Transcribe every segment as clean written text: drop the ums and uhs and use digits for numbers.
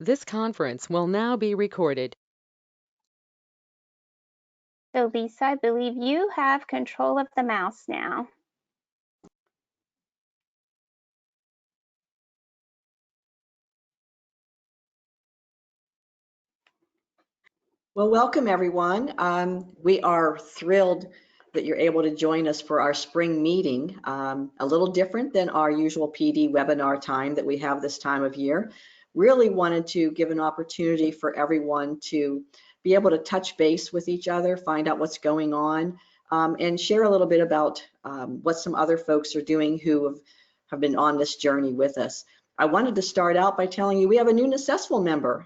This conference will now be recorded. So Lisa, I believe you have control of the mouse now. Well, welcome everyone. We are thrilled that you're able to join us for our spring meeting. A little different than our usual PD webinar time that we have this time of year. Really wanted to give an opportunity for everyone to be able to touch base with each other, find out what's going on, and share a little bit about what some other folks are doing who have been on this journey with us. I wanted to start out by telling you we have a new Necessful member.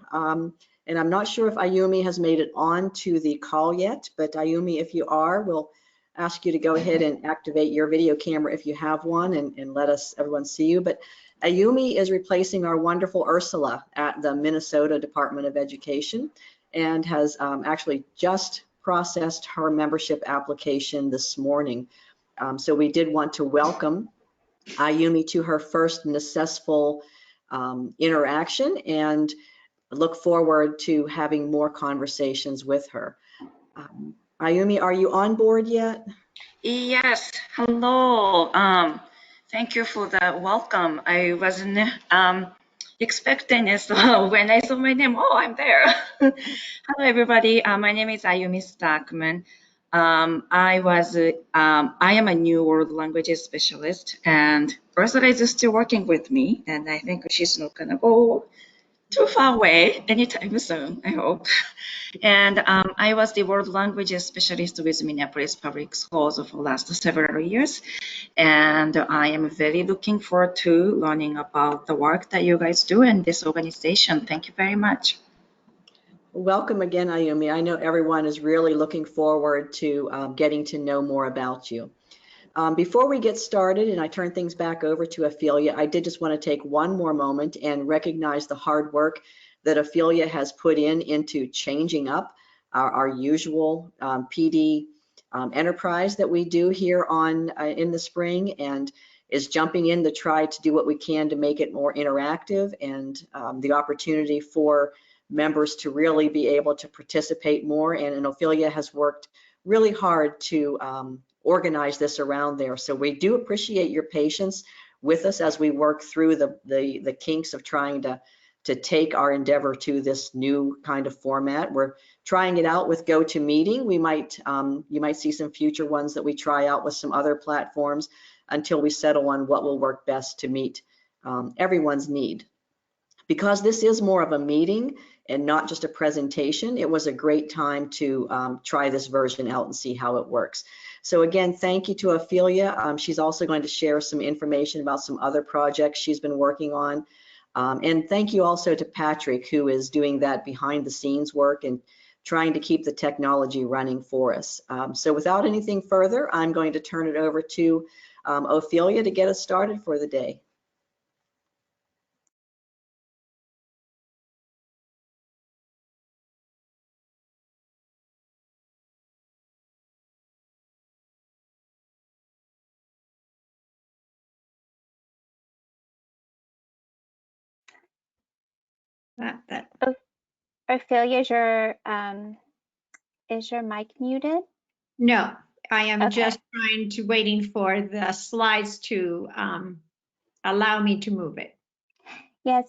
And I'm not sure if Ayumi has made it on to the call yet, but Ayumi, if you are, we'll ask you to go ahead and activate your video camera if you have one and let everyone see you. But Ayumi is replacing our wonderful Ursula at the Minnesota Department of Education and has actually just processed her membership application this morning. So we did want to welcome Ayumi to her first Necessful interaction and look forward to having more conversations with her. Ayumi, are you on board yet? Yes, hello. Thank you for the welcome. I wasn't expecting it, so when I saw my name, oh, I'm there. Hello, everybody. My name is Ayumi Stockman. I am a new world languages specialist, and Ursula is still working with me, and I think she's not gonna go too far away anytime soon, I hope. And I was the world languages specialist with Minneapolis Public Schools for the last several years. And I am very looking forward to learning about the work that you guys do in this organization. Thank you very much. Welcome again, Ayumi. I know everyone is really looking forward to getting to know more about you. Before we get started and I turn things back over to Ophelia, I did just want to take one more moment and recognize the hard work that Ophelia has put into changing up our usual PD enterprise that we do here on in the spring, and is jumping in to try to do what we can to make it more interactive and the opportunity for members to really be able to participate more. And Ophelia has worked really hard to organize this around there. So we do appreciate your patience with us as we work through the kinks of trying to take our endeavor to this new kind of format. We're trying it out with GoToMeeting. We might you might see some future ones that we try out with some other platforms until we settle on what will work best to meet everyone's need. Because this is more of a meeting and not just a presentation, it was a great time to try this version out and see how it works. So again, thank you to Ophelia. She's also going to share some information about some other projects she's been working on. And thank you also to Patrick, who is doing that behind the scenes work and trying to keep the technology running for us. So without anything further, I'm going to turn it over to Ophelia to get us started for the day. Ophelia, is your mic muted? No, I am Okay. just waiting for the slides to allow me to move it. Yes,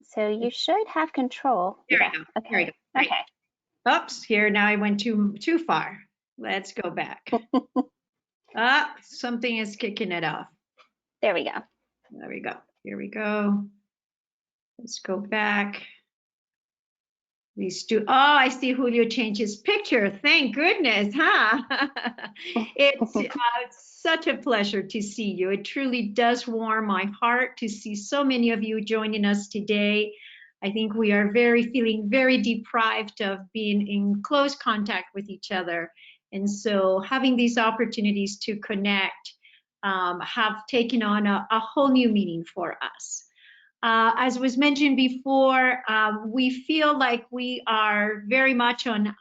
so you should have control. There Yeah. we go. Okay. There we go. Right. Okay. Oops, here now I went too far. Let's go back. Something is kicking it off. There we go. There we go. Here we go. Let's go back. These two. Oh, I see Julio changed his picture. Thank goodness, huh? It's such a pleasure to see you. It truly does warm my heart to see so many of you joining us today. I think we are feeling very deprived of being in close contact with each other. And so having these opportunities to connect have taken on a whole new meaning for us. As was mentioned before, we feel like we are very much on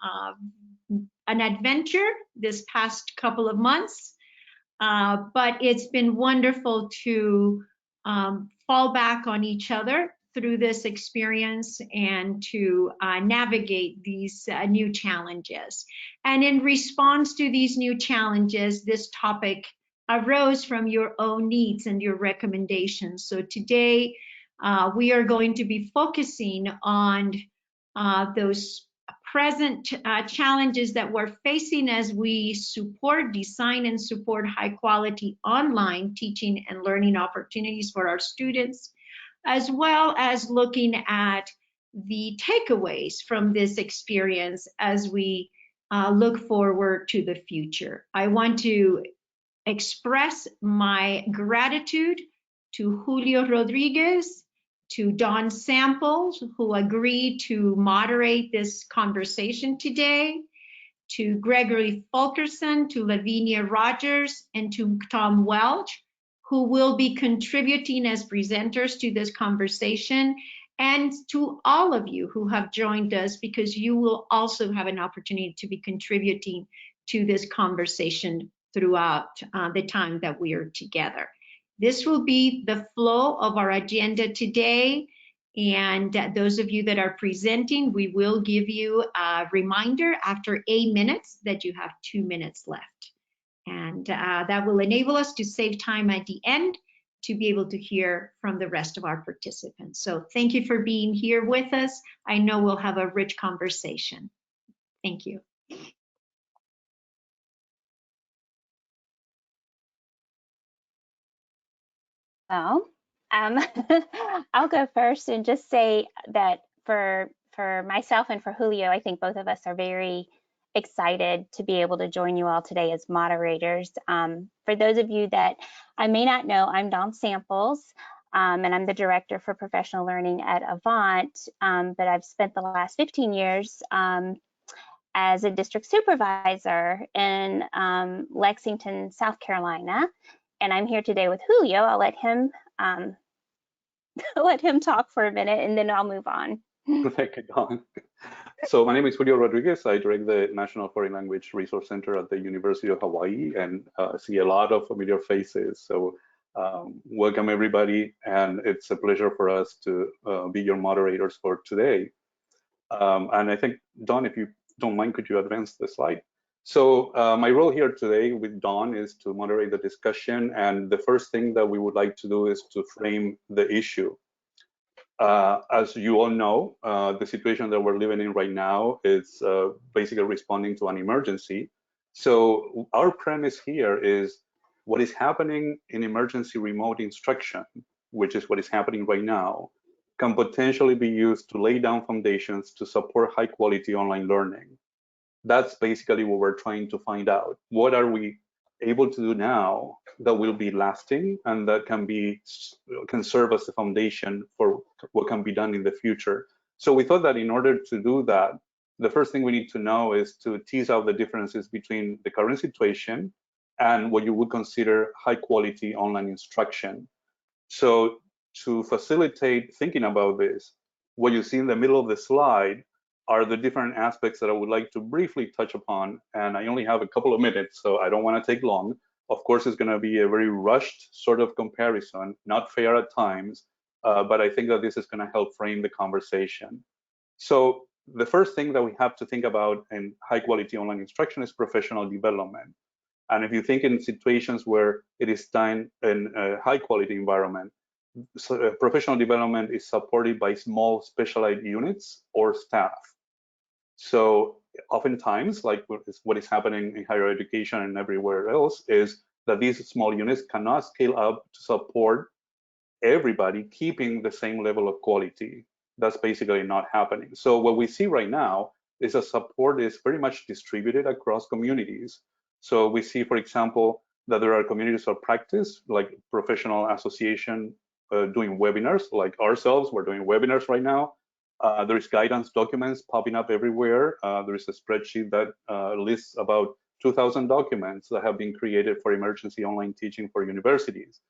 an adventure this past couple of months, but it's been wonderful to fall back on each other through this experience and to navigate these new challenges. And in response to these new challenges, this topic arose from your own needs and your recommendations. So today, we are going to be focusing on those present challenges that we're facing as we design and support high quality online teaching and learning opportunities for our students, as well as looking at the takeaways from this experience as we look forward to the future. I want to express my gratitude to Julio Rodriguez, to Don Samples, who agreed to moderate this conversation today, to Gregory Fulkerson, to Lavinia Rogers, and to Tom Welch, who will be contributing as presenters to this conversation, and to all of you who have joined us, because you will also have an opportunity to be contributing to this conversation throughout the time that we are together. This will be the flow of our agenda today. And those of you that are presenting, we will give you a reminder after 8 minutes that you have 2 minutes left. And that will enable us to save time at the end to be able to hear from the rest of our participants. So thank you for being here with us. I know we'll have a rich conversation. Thank you. Well, I'll go first and just say that for myself and for Julio, I think both of us are very excited to be able to join you all today as moderators. For those of you that I may not know, I'm Dawn Samples, and I'm the Director for Professional Learning at Avant, but I've spent the last 15 years as a district supervisor in Lexington, South Carolina. And I'm here today with Julio. I'll let him talk for a minute, and then I'll move on. Thank you, Dawn. So my name is Julio Rodriguez. I direct the National Foreign Language Resource Center at the University of Hawaii, and see a lot of familiar faces. So welcome everybody, and it's a pleasure for us to be your moderators for today. And I think, Dawn, if you don't mind, could you advance the slide? So my role here today with Dawn is to moderate the discussion, and the first thing that we would like to do is to frame the issue. As you all know, the situation that we're living in right now is basically responding to an emergency. So our premise here is what is happening in emergency remote instruction, which is what is happening right now, can potentially be used to lay down foundations to support high quality online learning. That's basically what we're trying to find out. What are we able to do now that will be lasting and that can serve as the foundation for what can be done in the future? So we thought that in order to do that, the first thing we need to know is to tease out the differences between the current situation and what you would consider high quality online instruction. So to facilitate thinking about this, what you see in the middle of the slide are the different aspects that I would like to briefly touch upon. And I only have a couple of minutes, so I don't want to take long. Of course, it's going to be a very rushed sort of comparison, not fair at times, but I think that this is going to help frame the conversation. So the first thing that we have to think about in high quality online instruction is professional development. And if you think in situations where it is done in a high quality environment, so professional development is supported by small specialized units or staff. So oftentimes, like what is happening in higher education and everywhere else, is that these small units cannot scale up to support everybody keeping the same level of quality. That's basically not happening. So what we see right now is that support is very much distributed across communities. So we see, for example, that there are communities of practice, like professional association doing webinars, like ourselves, we're doing webinars right now. There is guidance documents popping up everywhere. There is a spreadsheet that lists about 2,000 documents that have been created for emergency online teaching for universities.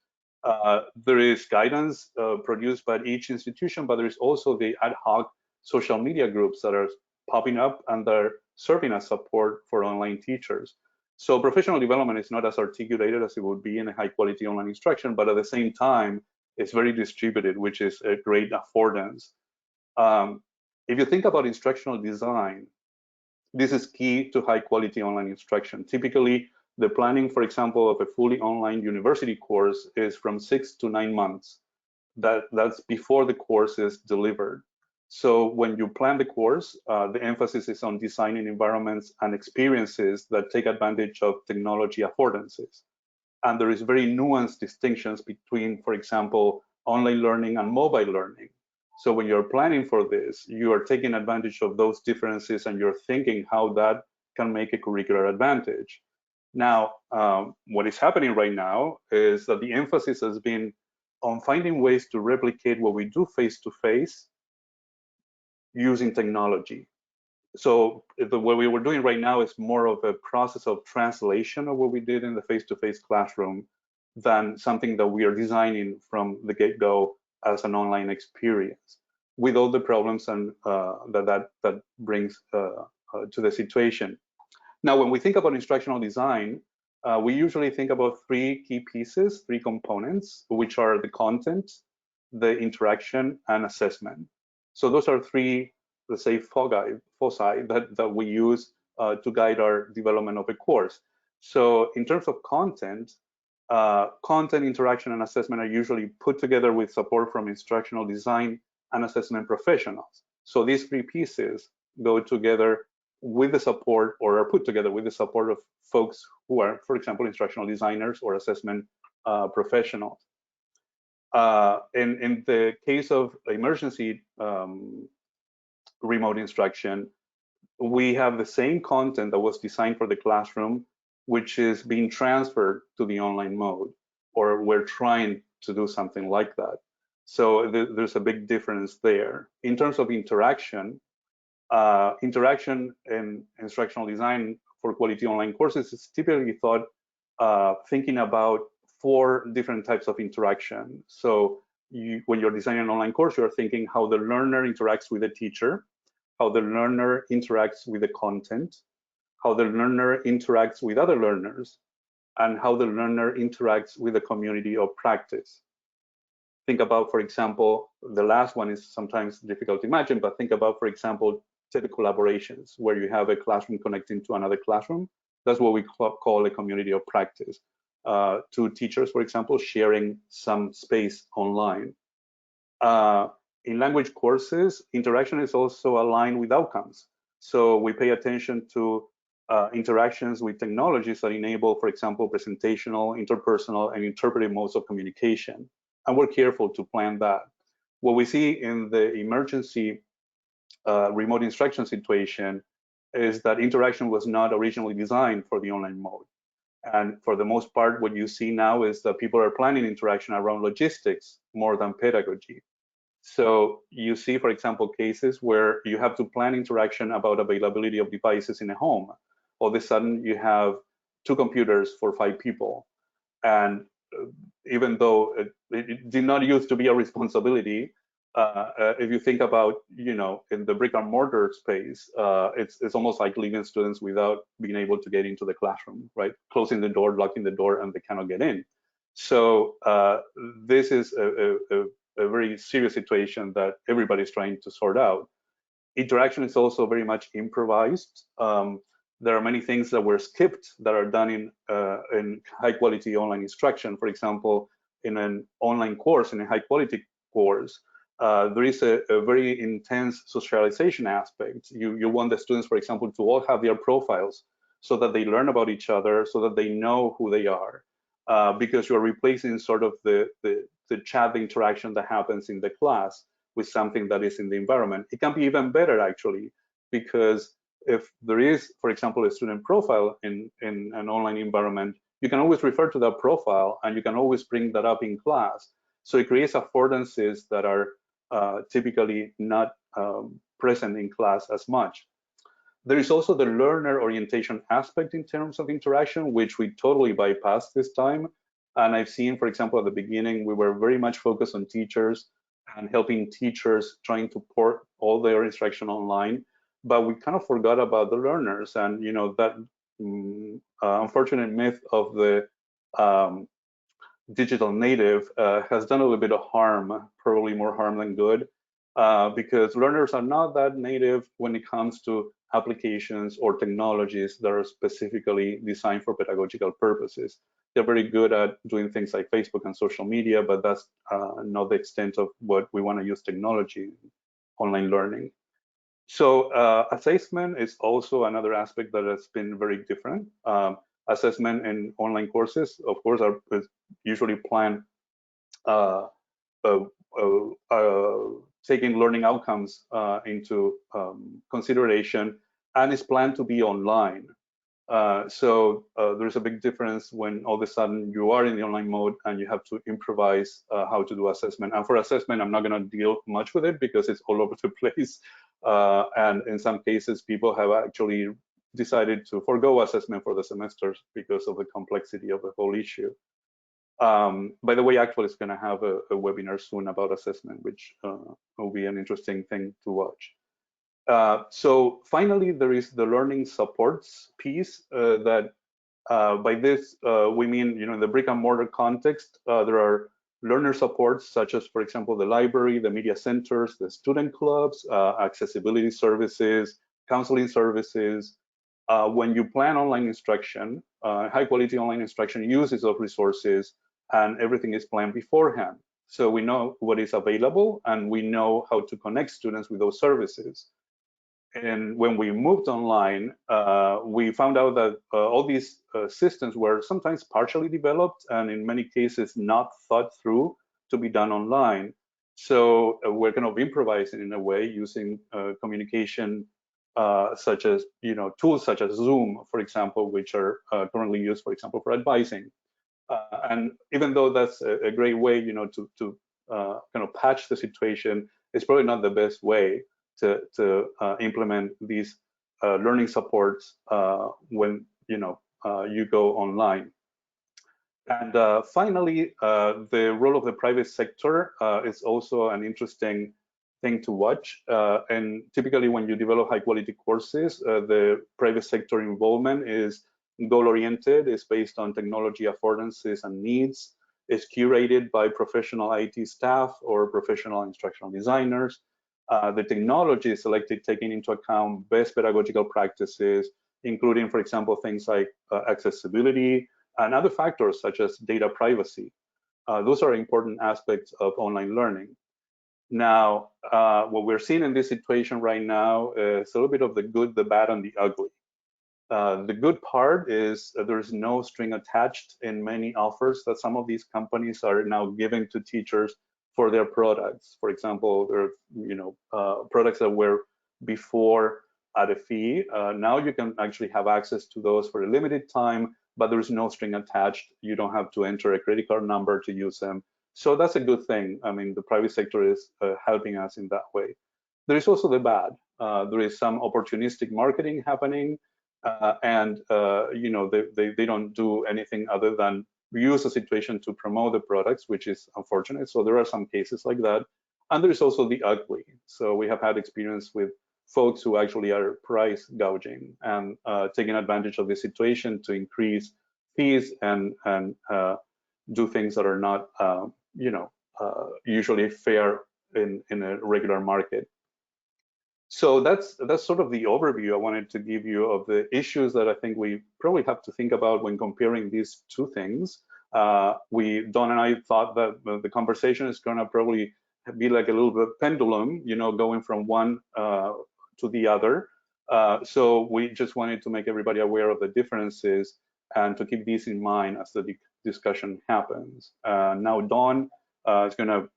There is guidance produced by each institution, but there is also the ad hoc social media groups that are popping up and they're serving as support for online teachers. So professional development is not as articulated as it would be in a high quality online instruction, but at the same time, It's very distributed, which is a great affordance. If you think about instructional design, this is key to high quality online instruction. Typically, the planning, for example, of a fully online university course is from 6 to 9 months. That's before the course is delivered. So when you plan the course, the emphasis is on designing environments and experiences that take advantage of technology affordances. And there is very nuanced distinctions between, for example, online learning and mobile learning. So when you're planning for this, you are taking advantage of those differences and you're thinking how that can make a curricular advantage. Now, what is happening right now is that the emphasis has been on finding ways to replicate what we do face-to-face using technology. So what we were doing right now is more of a process of translation of what we did in the face-to-face classroom than something that we are designing from the get-go as an online experience, with all the problems and that brings to the situation. Now, when we think about instructional design, we usually think about three key pieces, three components, which are the content, the interaction, and assessment. So those are three, let's say, foci that we use to guide our development of a course. So in terms of content, content, interaction, and assessment are usually put together with support from instructional design and assessment professionals. So these three pieces go together with the support, or are put together with the support of folks who are, for example, instructional designers or assessment professionals. In the case of emergency remote instruction, we have the same content that was designed for the classroom, which is being transferred to the online mode, or we're trying to do something like that. So there's a big difference there. In terms of interaction, interaction in instructional design for quality online courses is typically thought thinking about 4 different types of interaction. So when you're designing an online course, you're thinking how the learner interacts with the teacher, how the learner interacts with the content, how the learner interacts with other learners, and how the learner interacts with the community of practice. Think about, for example, the last one is sometimes difficult to imagine, but think about, for example, collaborations where you have a classroom connecting to another classroom. That's what we call a community of practice. 2 teachers, for example, sharing some space online. In language courses, interaction is also aligned with outcomes. So we pay attention to interactions with technologies that enable, for example, presentational, interpersonal, and interpretive modes of communication. And we're careful to plan that. What we see in the emergency remote instruction situation is that interaction was not originally designed for the online mode. And for the most part, what you see now is that people are planning interaction around logistics more than pedagogy. So you see, for example, cases where you have to plan interaction about availability of devices in a home. All of a sudden, you have 2 computers for 5 people. And even though it did not used to be a responsibility, if you think about, in the brick and mortar space, it's almost like leaving students without being able to get into the classroom, right? Closing the door, locking the door, and they cannot get in. So this is a very serious situation that everybody's trying to sort out. Interaction is also very much improvised. There are many things that were skipped that are done in high quality online instruction. For example, in an online course, in a high quality course, there is a very intense socialization aspect. You want the students, for example, to all have their profiles so that they learn about each other, so that they know who they are, because you're replacing sort of the chat interaction that happens in the class with something that is in the environment. It can be even better, actually, because if there is, for example, a student profile in an online environment, you can always refer to that profile and you can always bring that up in class. So it creates affordances that are typically not present in class as much. There is also the learner orientation aspect in terms of interaction, which we totally bypassed this time. And I've seen, for example, at the beginning, we were very much focused on teachers and helping teachers trying to port all their instruction online. But we kind of forgot about the learners, and that unfortunate myth of the digital native has done a little bit of harm, probably more harm than good, because learners are not that native when it comes to applications or technologies that are specifically designed for pedagogical purposes. They're very good at doing things like Facebook and social media, but that's not the extent of what we want to use technology in online learning. So assessment is also another aspect that has been very different. Assessment in online courses, of course, is usually planned taking learning outcomes into consideration, and is planned to be online. So there's a big difference when all of a sudden you are in the online mode and you have to improvise how to do assessment. And for assessment, I'm not going to deal much with it because it's all over the place. And in some cases, people have actually decided to forego assessment for the semesters because of the complexity of the whole issue. By the way, Actual is going to have a webinar soon about assessment, which will be an interesting thing to watch. So finally, there is the learning supports piece that by this, we mean, in the brick and mortar context, there are learner supports such as, for example, the library, the media centers, the student clubs, accessibility services, counseling services. When you plan online instruction, high quality online instruction uses of resources, and everything is planned beforehand. So we know what is available and we know how to connect students with those services. And when we moved online, we found out that all these systems were sometimes partially developed and in many cases not thought through to be done online. So we're kind of improvising in a way using communication such as, tools such as Zoom, for example, which are currently used, for example, for advising. And even though that's a great way, to kind of patch the situation, it's probably not the best way to implement these learning supports when you go online. And finally, the role of the private sector is also an interesting thing to watch. And typically, when you develop high-quality courses, the private sector involvement is goal-oriented, is based on technology affordances and needs, is curated by professional IT staff or professional instructional designers. The technology is selected taking into account best pedagogical practices, including, for example, things like accessibility and other factors such as data privacy. Those are important aspects of online learning. Now, what we're seeing in this situation right now is a little bit of the good, the bad, and the ugly. The good part is there's no string attached in many offers that some of these companies are now giving to teachers for their products. For example, there are products that were before at a fee. Now you can actually have access to those for a limited time, but there's no string attached. You don't have to enter a credit card number to use them. So that's a good thing. I mean, the private sector is helping us in that way. There is also the bad. There is some opportunistic marketing happening, and they don't do anything other than use the situation to promote the products, which is unfortunate. So there are some cases like that. And there is also the ugly. So we have had experience with folks who actually are price gouging and taking advantage of the situation to increase fees and do things that are not, usually fair in a regular market. So that's sort of the overview I wanted to give you of the issues that I think we probably have to think about when comparing these two things. Dawn and I thought that the conversation is going to probably be like a little bit pendulum, going from one to the other. So we just wanted to make everybody aware of the differences and to keep these in mind as the discussion happens. Now Dawn is going to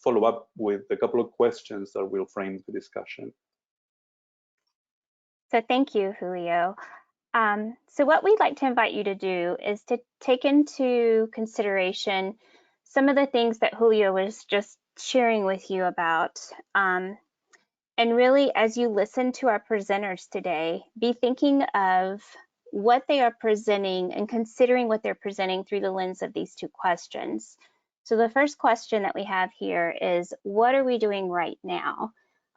follow up with a couple of questions that will frame the discussion. So thank you, Julio. So what we'd like to invite you to do is to take into consideration some of the things that Julio was just sharing with you about. And really, as you listen to our presenters today, be thinking of what they are presenting and considering what they're presenting through the lens of these two questions. So the first question that we have here is, what are we doing right now?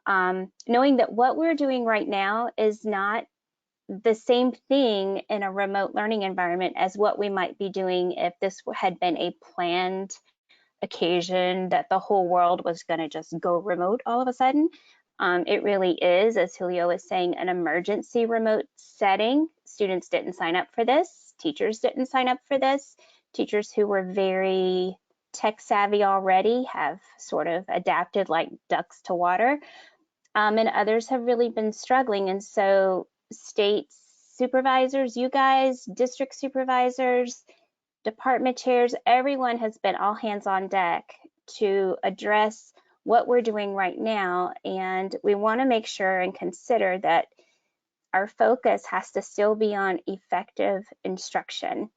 Knowing that what we're doing right now is not the same thing in a remote learning environment as what we might be doing if this had been a planned occasion that the whole world was going to just go remote all of a sudden. It really is, as Julio was saying, an emergency remote setting. Students didn't sign up for this. Teachers didn't sign up for this. Teachers who were very tech savvy already have sort of adapted like ducks to water. And others have really been struggling. And so state supervisors, you guys, district supervisors, department chairs, everyone has been all hands on deck to address what we're doing right now. And we want to make sure and consider that our focus has to still be on effective instruction.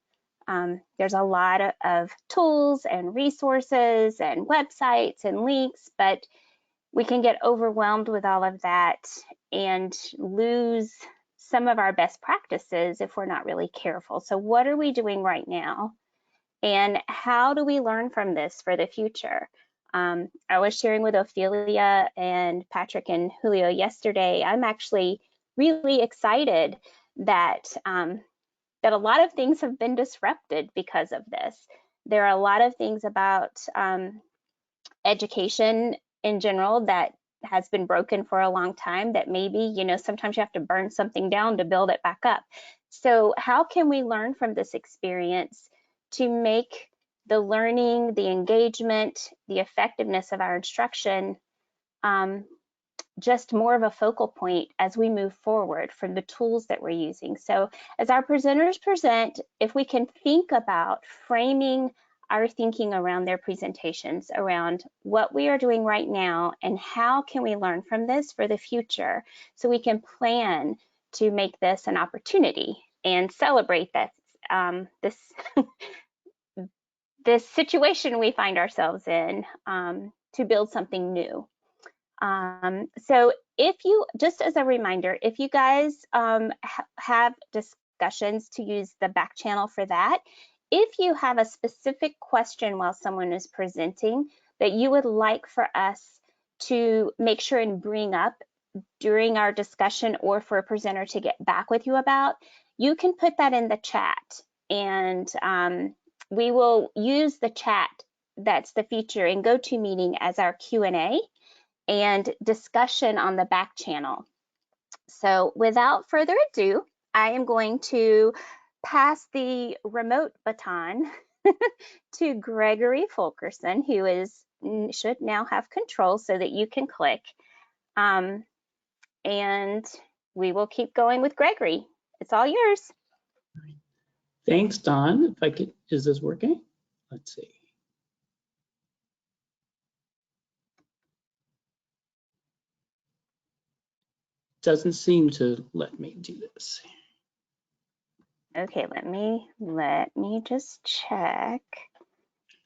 There's a lot of tools and resources and websites and links, but we can get overwhelmed with all of that and lose some of our best practices if we're not really careful. So what are we doing right now? And how do we learn from this for the future? I was sharing with Ophelia and Patrick and Julio yesterday. I'm actually really excited that that a lot of things have been disrupted because of this. There are a lot of things about education in general that has been broken for a long time that maybe, you know, sometimes you have to burn something down to build it back up. So how can we learn from this experience to make the learning, the engagement, the effectiveness of our instruction just more of a focal point as we move forward from the tools that we're using? So as our presenters present, if we can think about framing our thinking around their presentations, around what we are doing right now and how can we learn from this for the future, so we can plan to make this an opportunity and celebrate that this situation we find ourselves in to build something new. So if you, just as a reminder, if you guys have discussions, to use the back channel for that. If you have a specific question while someone is presenting that you would like for us to make sure and bring up during our discussion, or for a presenter to get back with you about, you can put that in the chat, and we will use the chat, that's the feature in GoToMeeting, as our Q&A and discussion on the back channel. So without further ado, I am going to pass the remote baton to Gregory Fulkerson, who should now have control so that you can click. And we will keep going with Gregory. It's all yours. Thanks, Dawn. If I could, is this working? Let's see. Doesn't seem to let me do this. Okay, let me just check.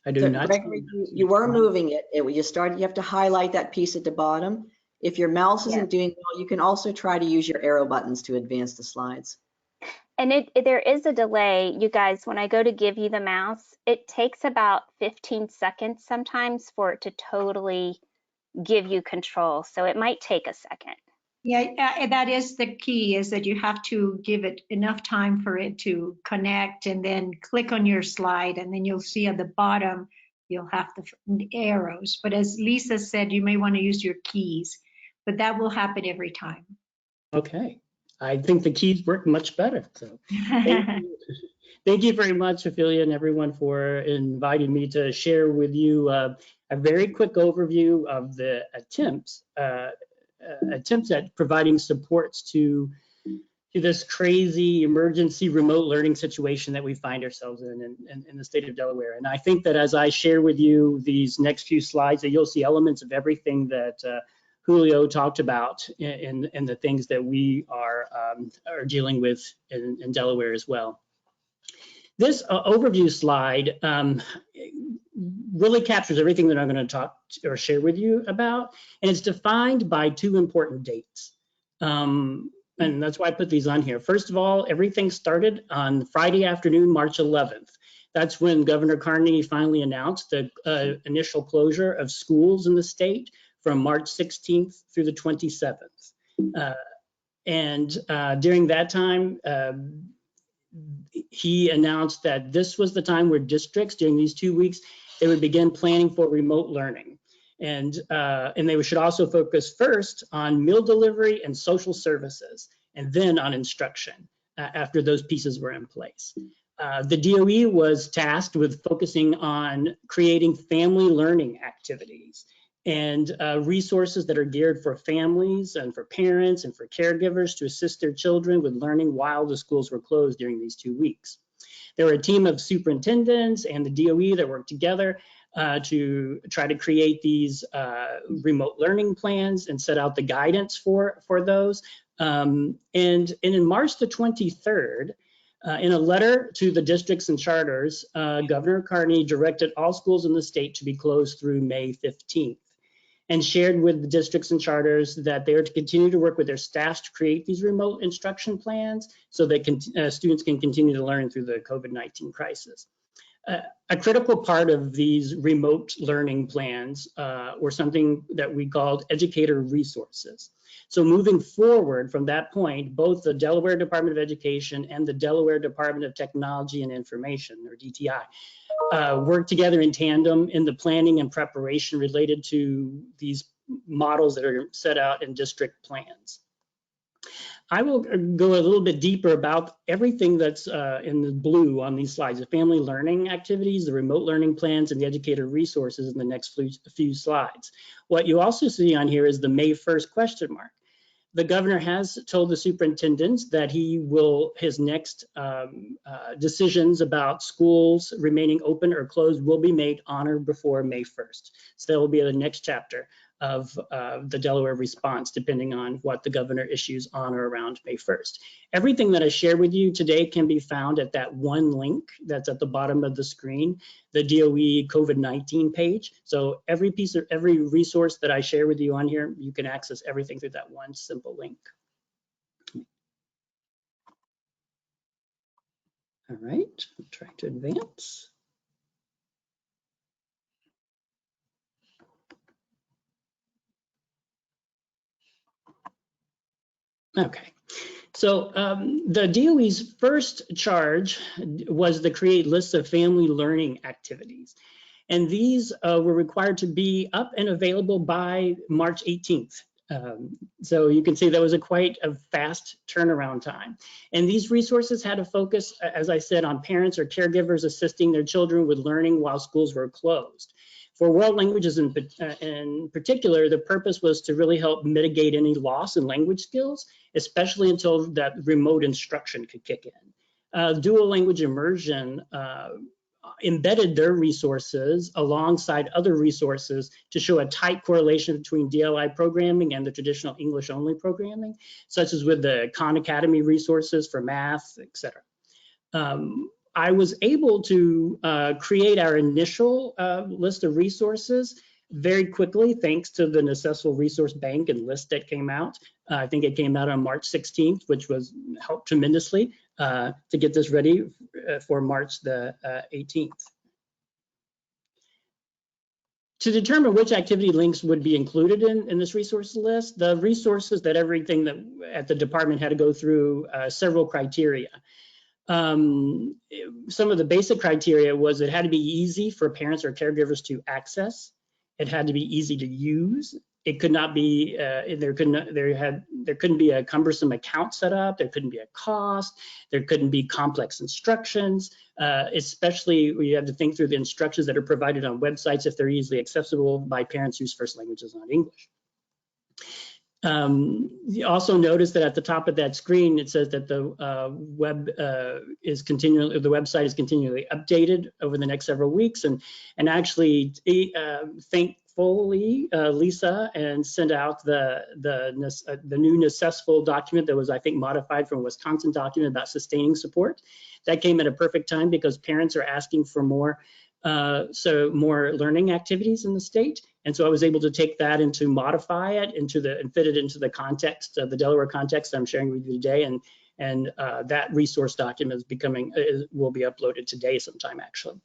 I do So, not. Gregory, you were moving it. You started. You have to highlight that piece at the bottom. If your mouse isn't doing well, you can also try to use your arrow buttons to advance the slides. And there is a delay, you guys. When I go to give you the mouse, it takes about 15 seconds sometimes for it to totally give you control. So it might take a second. Yeah, that is the key, is that you have to give it enough time for it to connect, and then click on your slide, and then you'll see at the bottom, you'll have the arrows. But as Lisa said, you may want to use your keys, but that will happen every time. Okay. I think the keys work much better. So thank you very much, Ophelia, and everyone, for inviting me to share with you a very quick overview of the attempts at providing supports to this crazy emergency remote learning situation that we find ourselves in the state of Delaware. And I think that as I share with you these next few slides, that you'll see elements of everything that Julio talked about in the things that we are dealing with in Delaware as well. This overview slide really captures everything that I'm going to talk or share with you about, and it's defined by two important dates. And that's why I put these on here. First of all, everything started on Friday afternoon, March 11th. That's when Governor Carney finally announced the initial closure of schools in the state from March 16th through the 27th. And during that time, he announced that this was the time where districts, during these 2 weeks, they would begin planning for remote learning. And they should also focus first on meal delivery and social services, and then on instruction after those pieces were in place. The DOE was tasked with focusing on creating family learning activities and resources that are geared for families and for parents and for caregivers to assist their children with learning while the schools were closed during these 2 weeks. There were a team of superintendents and the DOE that worked together to try to create these remote learning plans and set out the guidance for those. And in March the 23rd, in a letter to the districts and charters, Governor Carney directed all schools in the state to be closed through May 15th, and shared with the districts and charters that they are to continue to work with their staffs to create these remote instruction plans so that students can continue to learn through the COVID-19 crisis. A critical part of these remote learning plans were something that we called educator resources. So moving forward from that point, both the Delaware Department of Education and the Delaware Department of Technology and Information, or DTI, work together in tandem in the planning and preparation related to these models that are set out in district plans. I will go a little bit deeper about everything that's in the blue on these slides, the family learning activities, the remote learning plans, and the educator resources in the next few slides. What you also see on here is the May 1st question mark. The governor has told the superintendents that his next decisions about schools remaining open or closed will be made on or before May 1st. So that will be the next chapter of the Delaware response, depending on what the governor issues on or around May 1st. Everything that I shared with you today can be found at that one link that's at the bottom of the screen, the DOE COVID-19 page. So every resource that I share with you on here, you can access everything through that one simple link. All right, I'm trying to advance. Okay, so the DOE's first charge was to create lists of family learning activities. And these were required to be up and available by March 18th. So you can see that was quite a fast turnaround time. And these resources had to focus, as I said, on parents or caregivers assisting their children with learning while schools were closed. For world languages in particular, the purpose was to really help mitigate any loss in language skills, especially until that remote instruction could kick in. Dual language immersion embedded their resources alongside other resources to show a tight correlation between DLI programming and the traditional English only programming, such as with the Khan Academy resources for math, etc. I was able to create our initial list of resources very quickly, thanks to the Necessful Resource Bank and list that came out. I think it came out on March 16th, which helped tremendously to get this ready for March the 18th. To determine which activity links would be included in this resource list, the resources that everything that at the department had to go through several criteria. Some of the basic criteria was it had to be easy for parents or caregivers to access. It had to be easy to use. It could not be, there couldn't be a cumbersome account set up. There couldn't be a cost. There couldn't be complex instructions, especially when you have to think through the instructions that are provided on websites if they're easily accessible by parents whose first language is not English. You also notice that at the top of that screen, it says that the website is continually updated over the next several weeks, and actually, thankfully, Lisa and sent out the new Necessful document that was, I think, modified from a Wisconsin document about sustaining support. That came at a perfect time because parents are asking for more learning activities in the state. And so I was able to take that and to modify it and fit it into the context of the Delaware context I'm sharing with you today. And that resource document will be uploaded today sometime, actually.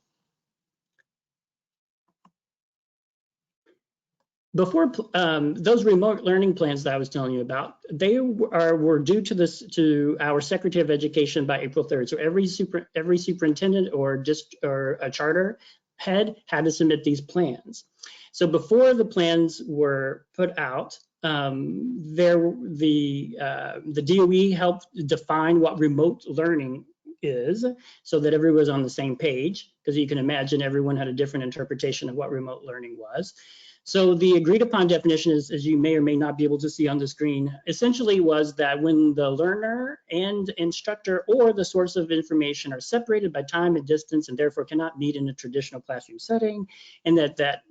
before those remote learning plans that I was telling you about, they were due to our Secretary of Education by April 3rd. So every superintendent or a charter head had to submit these plans. So before the plans were put out, the DOE helped define what remote learning is, so that everyone was on the same page, because you can imagine everyone had a different interpretation of what remote learning was. So the agreed upon definition is, as you may or may not be able to see on the screen, essentially was that when the learner and instructor or the source of information are separated by time and distance and therefore cannot meet in a traditional classroom setting, and that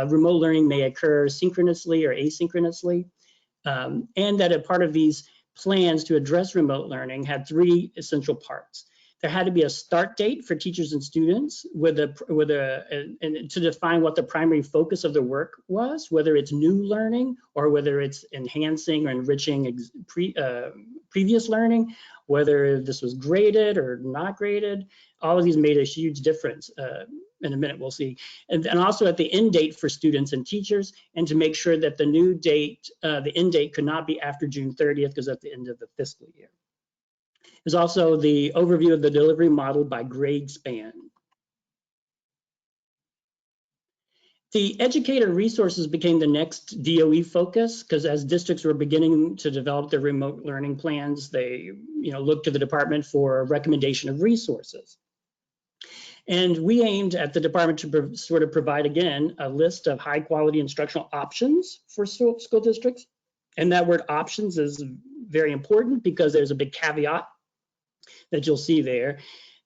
remote learning may occur synchronously or asynchronously, and that a part of these plans to address remote learning had three essential parts. There had to be a start date for teachers and students and to define what the primary focus of the work was, whether it's new learning or whether it's enhancing or enriching previous learning, whether this was graded or not graded. All of these made a huge difference. In a minute, we'll see. And also at the end date for students and teachers, and to make sure that the new date, the end date could not be after June 30th, because at the end of the fiscal year. There's also the overview of the delivery model by grade span. The educator resources became the next DOE focus, because as districts were beginning to develop their remote learning plans, they looked to the department for a recommendation of resources. And we aimed at the department to sort of provide, again, a list of high quality instructional options for school districts. And that word options is very important, because there's a big caveat that you'll see there.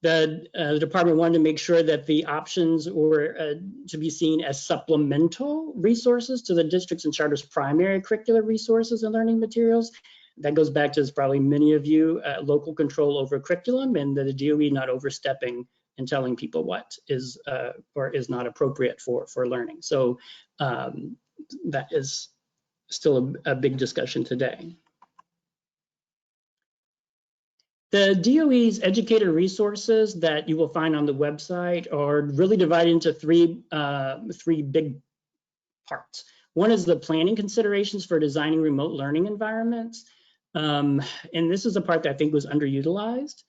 The department wanted to make sure that the options were to be seen as supplemental resources to the districts and charters' primary curricular resources and learning materials. That goes back to, as probably many of you, local control over curriculum, and the DOE not overstepping and telling people what is or is not appropriate for learning. So that is still a big discussion today. The DOE's educator resources that you will find on the website are really divided into three big parts. One is the planning considerations for designing remote learning environments. And this is a part that I think was underutilized,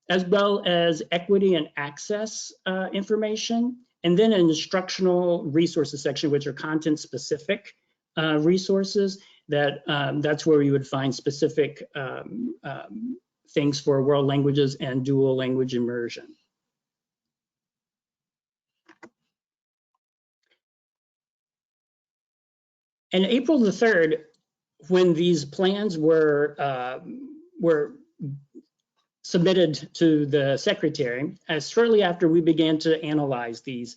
as well as equity and access information, and then an instructional resources section, which are content specific resources that's where you would find specific things for world languages and dual language immersion. And April the 3rd, when these plans were submitted to the secretary, shortly after we began to analyze these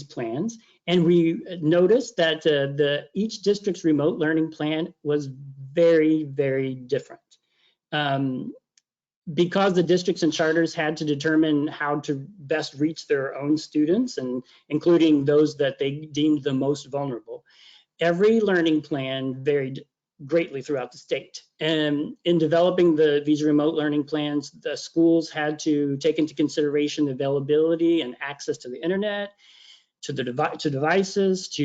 plans, and we noticed that each district's remote learning plan was very, very different. Because the districts and charters had to determine how to best reach their own students, and including those that they deemed the most vulnerable, every learning plan varied greatly throughout the state. And in developing these remote learning plans, the schools had to take into consideration the availability and access to the internet, to devices,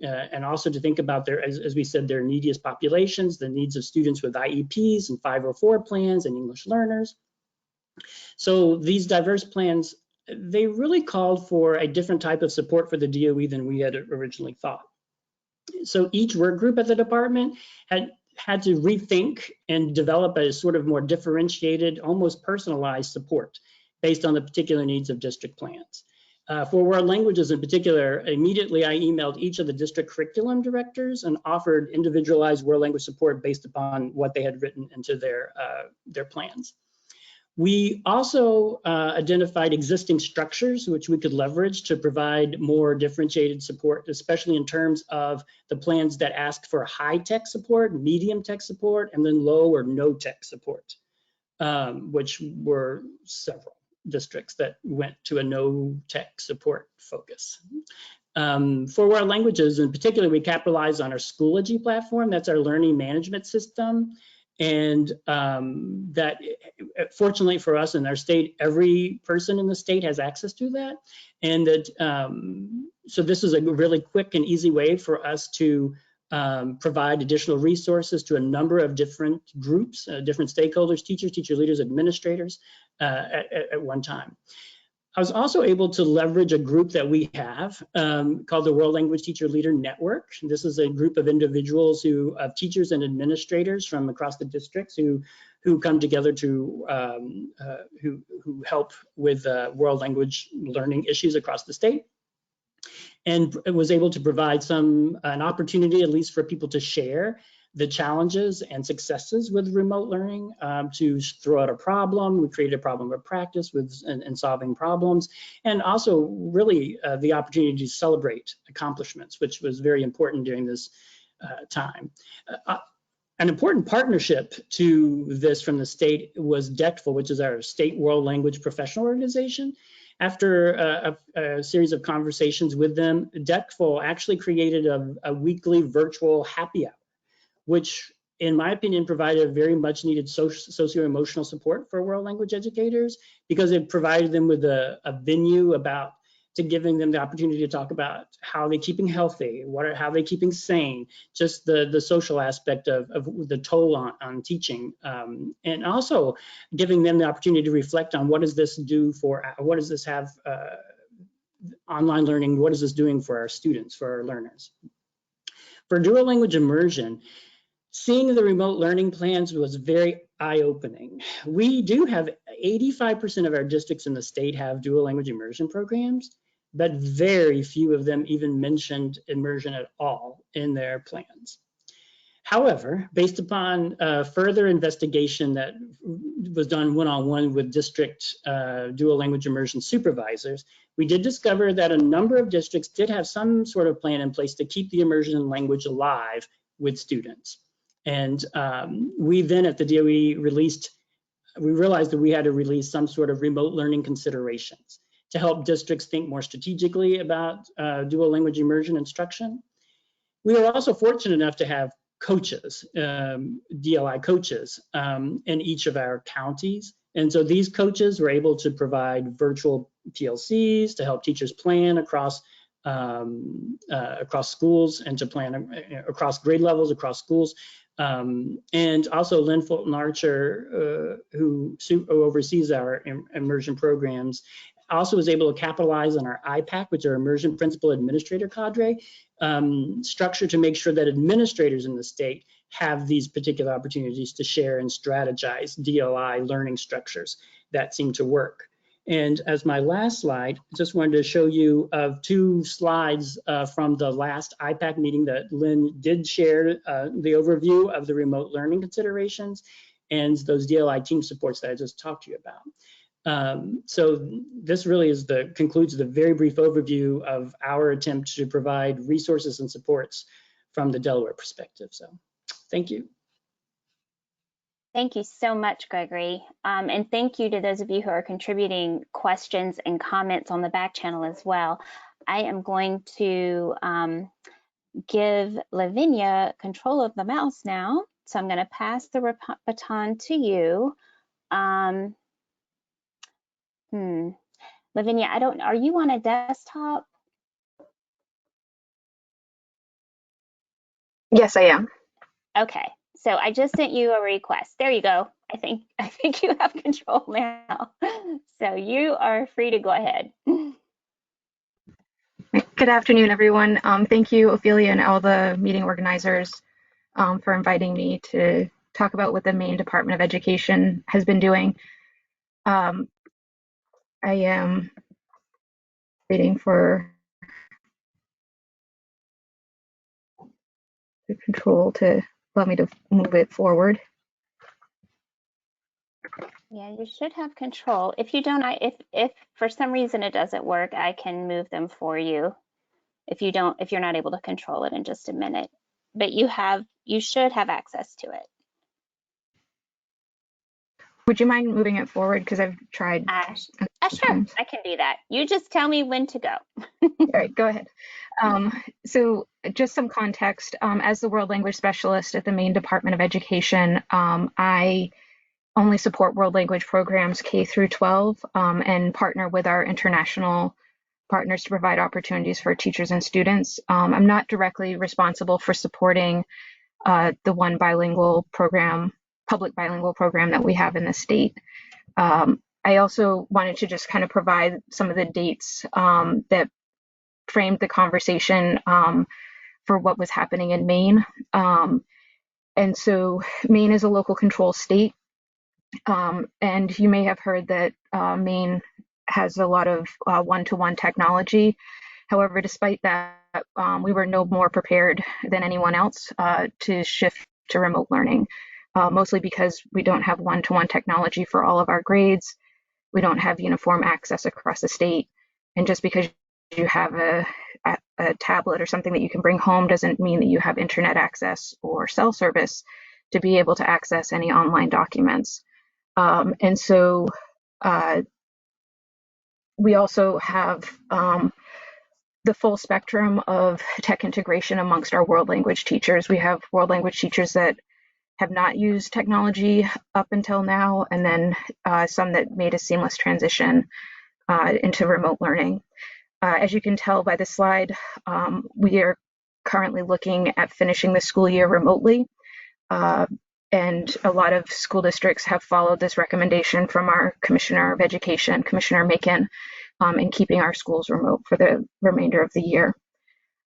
and also to think about as we said, their neediest populations, the needs of students with IEPs and 504 plans and English learners. So these diverse plans, they really called for a different type of support for the DOE than we had originally thought. So each work group at the department had to rethink and develop a sort of more differentiated, almost personalized support based on the particular needs of district plans. For world languages in particular, immediately I emailed each of the district curriculum directors and offered individualized world language support based upon what they had written into their plans. We also identified existing structures which we could leverage to provide more differentiated support, especially in terms of the plans that asked for high tech support, medium tech support, and then low or no tech support, which were several districts that went to a no tech support focus. For world languages in particular, we capitalized on our Schoology platform. That's our learning management system. And that, fortunately for us in our state, every person in the state has access to that. And that So this is a really quick and easy way for us to provide additional resources to a number of different groups, different stakeholders, teachers, teacher leaders, administrators at one time. I was also able to leverage a group that we have called the World Language Teacher Leader Network. This is a group of individuals of teachers and administrators from across the districts who come together to who help with world language learning issues across the state, and was able to provide an opportunity, at least for people to share the challenges and successes with remote learning, to throw out a problem. We created a problem of practice in solving problems, and also really the opportunity to celebrate accomplishments, which was very important during this time. An important partnership to this from the state was DECTFL, which is our state world language professional organization. After a series of conversations with them, DECTFL actually created a weekly virtual happy hour, which in my opinion provided a very much needed socio-emotional support for world language educators, because it provided them with a venue to giving them the opportunity to talk about how they're keeping healthy, how they're keeping sane, just the social aspect of the toll on teaching, and also giving them the opportunity to reflect on what does this have online learning, what is this doing for our students, for our learners. For dual language immersion, seeing the remote learning plans was very eye-opening. We do have 85% of our districts in the state have dual language immersion programs, but very few of them even mentioned immersion at all in their plans. However, based upon further investigation that was done one-on-one with district dual language immersion supervisors, we did discover that a number of districts did have some sort of plan in place to keep the immersion language alive with students. And we then at the DOE realized that we had to release some sort of remote learning considerations to help districts think more strategically about dual language immersion instruction. We were also fortunate enough to have coaches, DLI coaches, in each of our counties. And so these coaches were able to provide virtual PLCs to help teachers plan across schools and to plan across grade levels, across schools. And also Lynn Fulton Archer, who oversees our immersion programs, also was able to capitalize on our IPAC, which are Immersion Principal Administrator Cadre, structure to make sure that administrators in the state have these particular opportunities to share and strategize DLI learning structures that seem to work. And as my last slide, just wanted to show you two slides from the last IPAC meeting that Lynn did share, the overview of the remote learning considerations and those DLI team supports that I just talked to you about. So this really concludes the very brief overview of our attempt to provide resources and supports from the Delaware perspective. So thank you. Thank you so much, Gregory. And thank you to those of you who are contributing questions and comments on the back channel as well. I am going to give Lavinia control of the mouse now. So I'm going to pass the baton to you. Lavinia, are you on a desktop? Yes, I am. Okay, so I just sent you a request. There you go. I think you have control now. So you are free to go ahead. Good afternoon, everyone. Thank you, Ophelia, and all the meeting organizers for inviting me to talk about what the Maine Department of Education has been doing. I am waiting for the control to allow me to move it forward. Yeah, you should have control. If you don't, if for some reason it doesn't work, I can move them for you. If you're not able to control it in just a minute, but you should have access to it. Would you mind moving it forward? Because I've tried. Sure, I can do that. You just tell me when to go. All right, go ahead. So just some context. As the World Language Specialist at the Maine Department of Education, I only support world language programs K through 12 and partner with our international partners to provide opportunities for teachers and students. I'm not directly responsible for supporting the one bilingual program, public bilingual program that we have in the state. I also wanted to just kind of provide some of the dates that framed the conversation for what was happening in Maine. And so Maine is a local control state. And you may have heard that Maine has a lot of one-to-one technology. However, despite that, we were no more prepared than anyone else to shift to remote learning, mostly because we don't have one-to-one technology for all of our grades. We don't have uniform access across the state. And just because you have a tablet or something that you can bring home doesn't mean that you have internet access or cell service to be able to access any online documents. And so we also have the full spectrum of tech integration amongst our world language teachers. We have world language teachers that have not used technology up until now, and then some that made a seamless transition into remote learning. As you can tell by the slide, we are currently looking at finishing the school year remotely. And a lot of school districts have followed this recommendation from our Commissioner of Education, Commissioner Macon, in keeping our schools remote for the remainder of the year.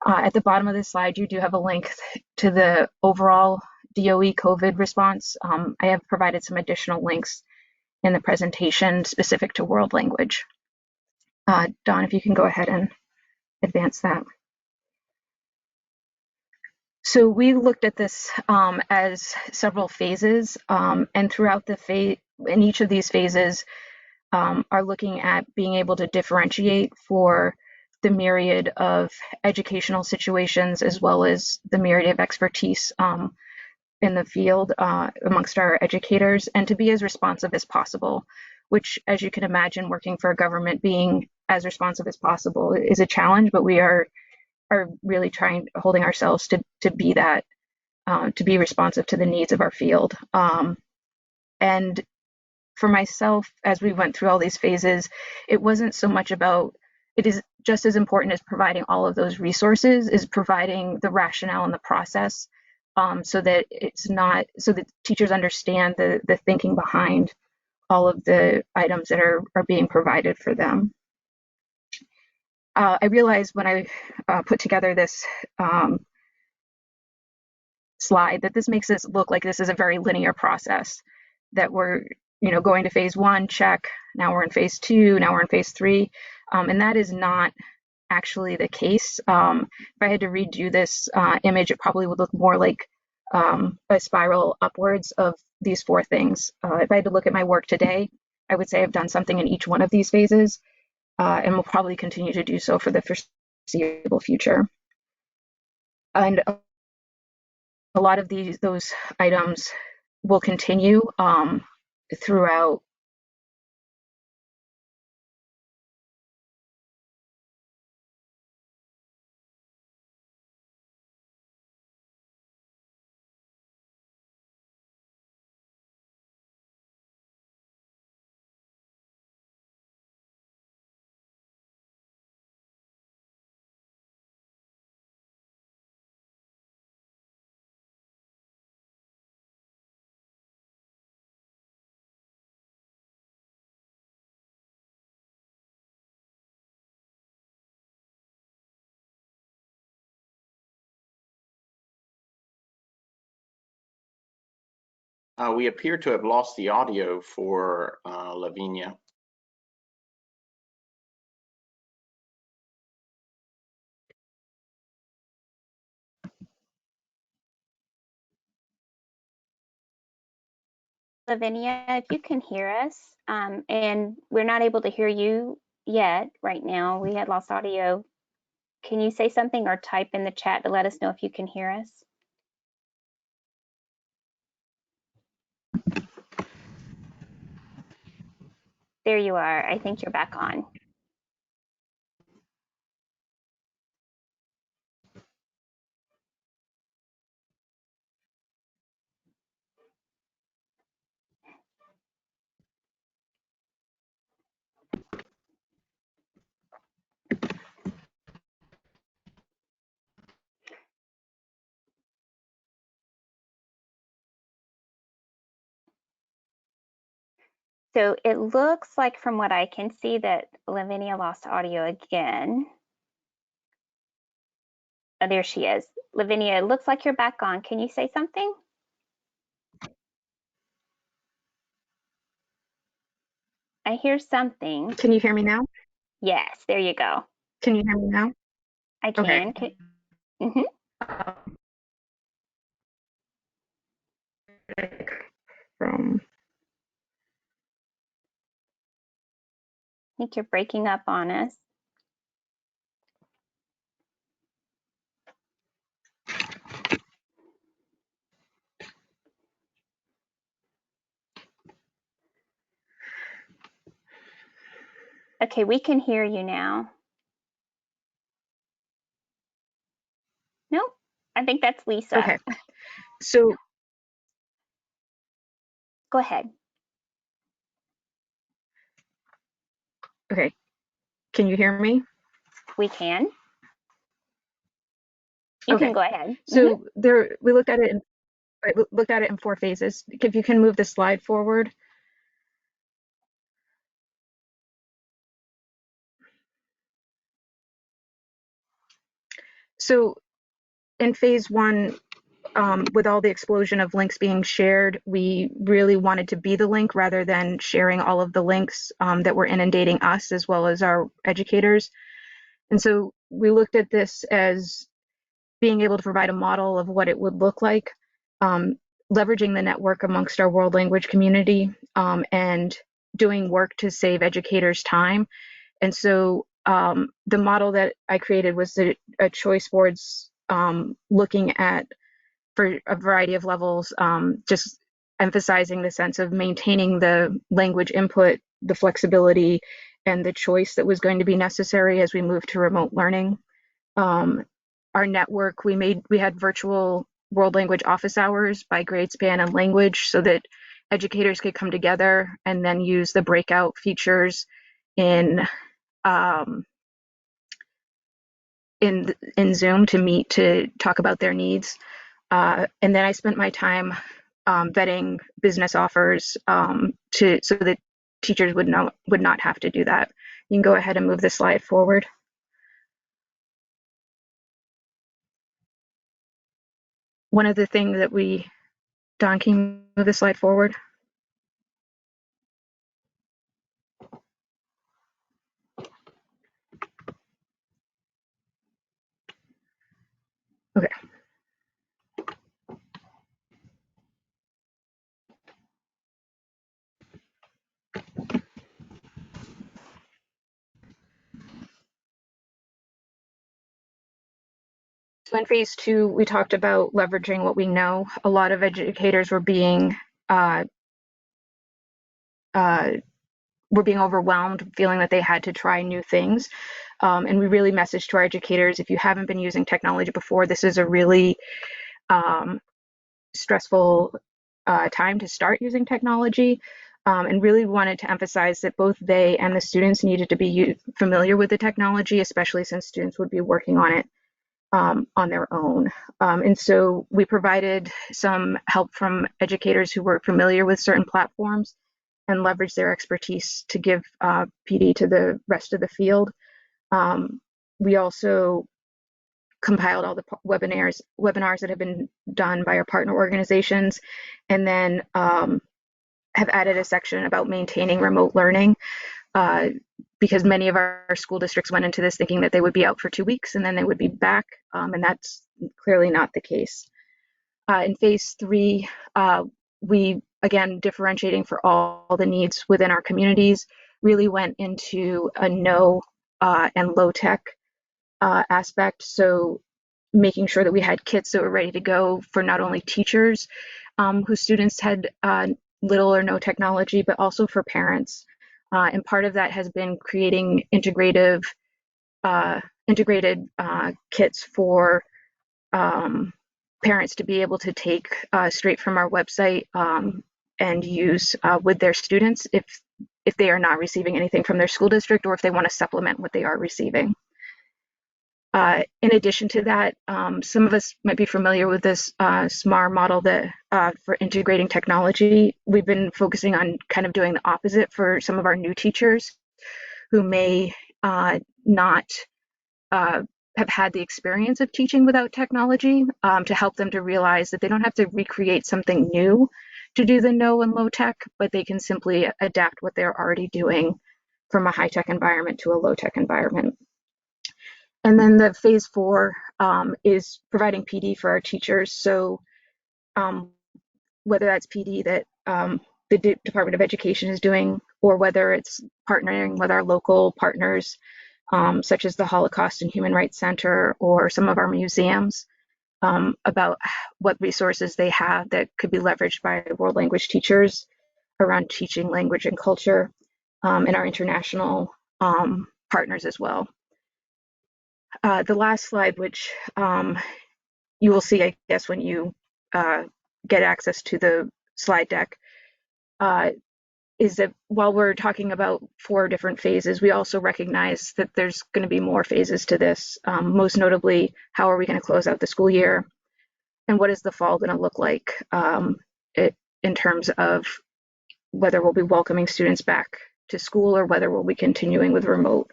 At the bottom of the slide, you do have a link to the overall DOE COVID response. I have provided some additional links in the presentation specific to world language. Dawn, if you can go ahead and advance that. So we looked at this as several phases, and throughout the in each of these phases are looking at being able to differentiate for the myriad of educational situations as well as the myriad of expertise in the field amongst our educators, and to be as responsive as possible, which, as you can imagine, working for a government, being as responsive as possible is a challenge, but we are really holding ourselves to be that, to be responsive to the needs of our field. And for myself, as we went through all these phases, it wasn't so much about, it is just as important as providing all of those resources, is providing the rationale and the process, so that it's not, so that teachers understand the thinking behind all of the items that are being provided for them. I realized when I put together this slide that this makes this look like this is a very linear process, that we're going to phase 1, check, now we're in phase 2, now we're in phase 3, and that is not actually the case. If I had to redo this image, it probably would look more like a spiral upwards of these 4 things. If I had to look at my work today, I would say I've done something in each one of these phases, and will probably continue to do so for the foreseeable future. And a lot of those items will continue throughout We appear to have lost the audio for Lavinia. Lavinia, if you can hear us, and we're not able to hear you yet right now, we had lost audio. Can you say something or type in the chat to let us know if you can hear us? There you are. I think you're back on. So it looks like from what I can see that Lavinia lost audio again. Oh, there she is. Lavinia, it looks like you're back on. Can you say something? I hear something. Can you hear me now? Yes, there you go. Can you hear me now? I can. Okay. From I think you're breaking up on us. Okay, we can hear you now. Nope, I think that's Lisa. okay. So Go ahead. okay. Can you hear me? We can. You Okay. can go ahead. So there, we looked at it in 4 phases. If you can move the slide forward. So in phase 1, with all the explosion of links being shared, we really wanted to be the link rather than sharing all of the links that were inundating us as well as our educators. And so we looked at this as being able to provide a model of what it would look like, leveraging the network amongst our world language community, and doing work to save educators time. And so the model that I created was a choice boards looking at, for a variety of levels, just emphasizing the sense of maintaining the language input, the flexibility, and the choice that was going to be necessary as we move to remote learning. Our network, we had virtual world language office hours by grade span and language so that educators could come together and then use the breakout features in Zoom to meet to talk about their needs. And then I spent my time vetting business offers so that teachers would not have to do that. You can go ahead and move the slide forward. One of the things that Don, can you move the slide forward? Okay. So in phase 2, we talked about leveraging what we know. A lot of educators were being overwhelmed, feeling that they had to try new things. And we really messaged to our educators, if you haven't been using technology before, this is a really stressful time to start using technology, and really wanted to emphasize that both they and the students needed to be familiar with the technology, especially since students would be working on it on their own. And so we provided some help from educators who were familiar with certain platforms and leveraged their expertise to give PD to the rest of the field. We also compiled all the webinars that have been done by our partner organizations, and then have added a section about maintaining remote learning, because many of our school districts went into this thinking that they would be out for 2 weeks and then they would be back, and that's clearly not the case. In phase 3, we, again, differentiating for all the needs within our communities, really went into a no and low tech aspect. So making sure that we had kits that were ready to go for not only teachers whose students had little or no technology, but also for parents. And part of that has been creating integrated kits for parents to be able to take straight from our website and use with their students if they are not receiving anything from their school district, or if they want to supplement what they are receiving. In addition to that, some of us might be familiar with this SMAR model that for integrating technology. We've been focusing on kind of doing the opposite for some of our new teachers who may not have had the experience of teaching without technology, to help them to realize that they don't have to recreate something new to do the no and low tech, but they can simply adapt what they're already doing from a high tech environment to a low tech environment. And then the phase 4 is providing PD for our teachers. So whether that's PD that the Department of Education is doing, or whether it's partnering with our local partners, such as the Holocaust and Human Rights Center or some of our museums, about what resources they have that could be leveraged by world language teachers around teaching language and culture, and our international partners as well. The last slide, which you will see, I guess, when you get access to the slide deck, is that while we're talking about 4 different phases, we also recognize that there's going to be more phases to this. Most notably, how are we going to close out the school year? And what is the fall going to look like in terms of whether we'll be welcoming students back to school or whether we'll be continuing with remote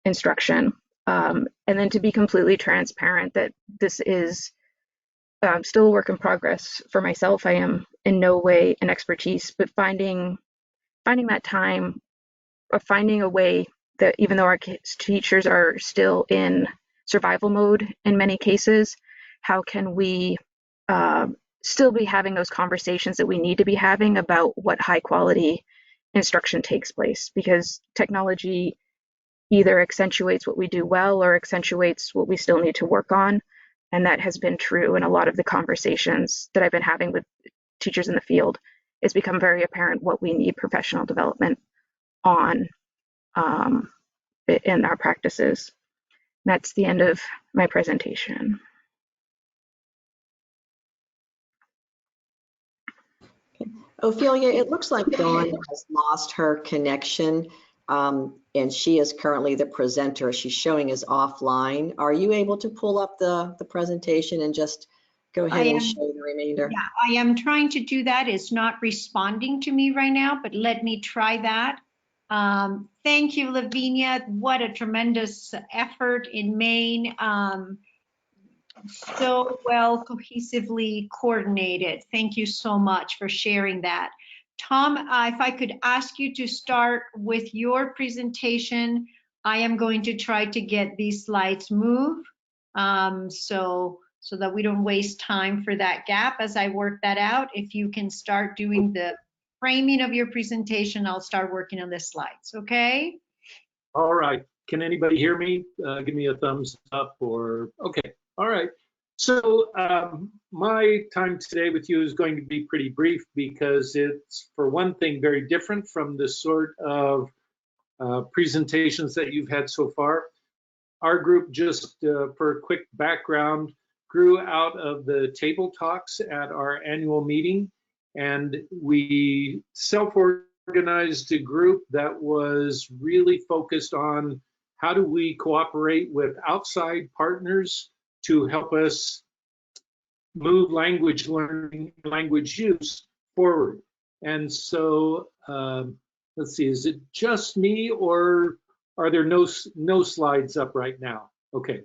instruction? And then to be completely transparent that this is still a work in progress for myself. I am in no way an expertise, but finding that time, of finding a way that even though our teachers are still in survival mode in many cases, how can we still be having those conversations that we need to be having about what high quality instruction takes place? Because technology either accentuates what we do well or accentuates what we still need to work on. And that has been true in a lot of the conversations that I've been having with teachers in the field. It's become very apparent what we need professional development on in our practices. That's the end of my presentation. Ophelia, it looks like Dawn has lost her connection, and she is currently the presenter. She's showing as offline. Are you able to pull up the presentation and just go ahead and show the remainder? Yeah, I am trying to do that. It's not responding to me right now, but let me try that. Thank you, Lavinia. What a tremendous effort in Maine. So well cohesively coordinated. Thank you so much for sharing that. Tom, if I could ask you to start with your presentation, I am going to try to get these slides moved so that we don't waste time for that gap as I work that out. If you can start doing the framing of your presentation, I'll start working on the slides, okay? All right. Can anybody hear me? Give me a thumbs up or, okay. All right. So my time today with you is going to be pretty brief because it's, for one thing, very different from the sort of presentations that you've had so far. Our group, just for a quick background, grew out of the table talks at our annual meeting, and we self-organized a group that was really focused on how do we cooperate with outside partners to help us move language learning, language use forward. And so, let's see, is it just me or are there no slides up right now? Okay.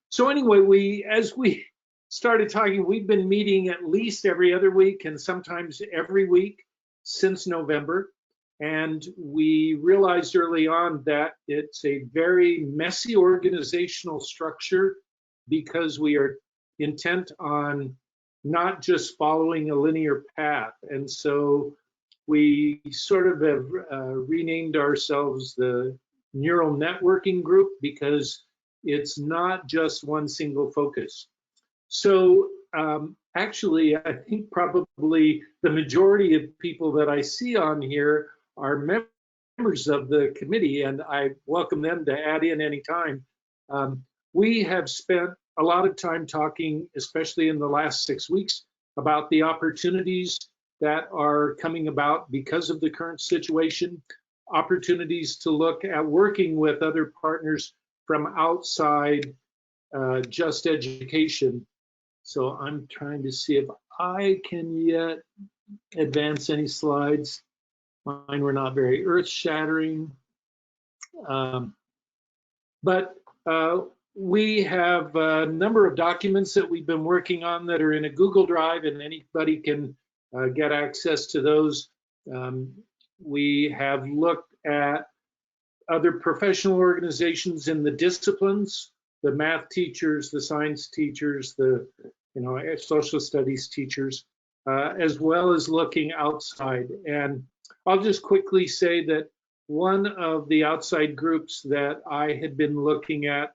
So anyway, as we started talking, we've been meeting at least every other week and sometimes every week since November. And we realized early on that it's a very messy organizational structure because we are intent on not just following a linear path. And so we sort of have renamed ourselves the Neural Networking Group because it's not just one single focus. So actually, I think probably the majority of people that I see on here are members of the committee, and I welcome them to add in anytime. We have spent a lot of time talking, especially in the last 6 weeks, about the opportunities that are coming about because of the current situation, opportunities to look at working with other partners from outside just education. So I'm trying to see if I can yet advance any slides. Mine were not very earth-shattering. But we have a number of documents that we've been working on that are in a Google Drive, and anybody can get access to those. We have looked at other professional organizations in the disciplines, the math teachers, the science teachers, the social studies teachers, as well as looking outside. And I'll just quickly say that one of the outside groups that I had been looking at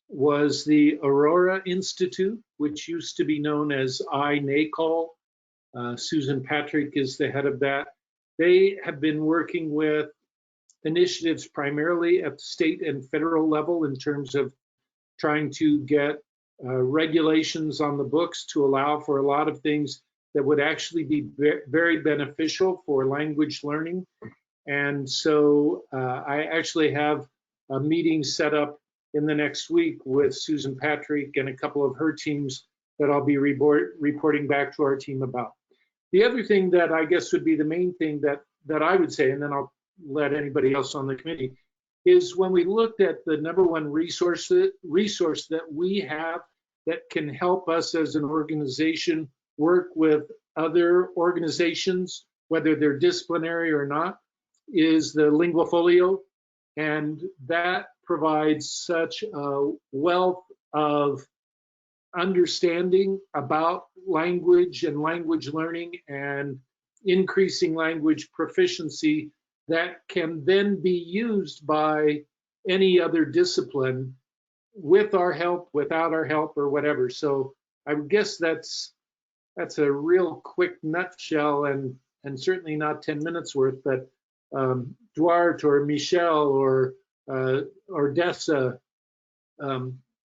was the Aurora Institute, which used to be known as iNACOL. Susan Patrick is the head of that. They have been working with initiatives primarily at the state and federal level in terms of trying to get regulations on the books to allow for a lot of things that would actually be very beneficial for language learning. And so I actually have a meeting set up in the next week with Susan Patrick and a couple of her teams that I'll be reporting back to our team about. The other thing that I guess would be the main thing that I would say, and then I'll let anybody else on the committee, is when we looked at the number one resource that we have that can help us as an organization work with other organizations, whether they're disciplinary or not, is the LinguaFolio. And that provides such a wealth of understanding about language and language learning and increasing language proficiency that can then be used by any other discipline with our help, without our help, or whatever. So I guess that's a real quick nutshell, and certainly not 10 minutes worth, but Duarte or Michelle or Dessa,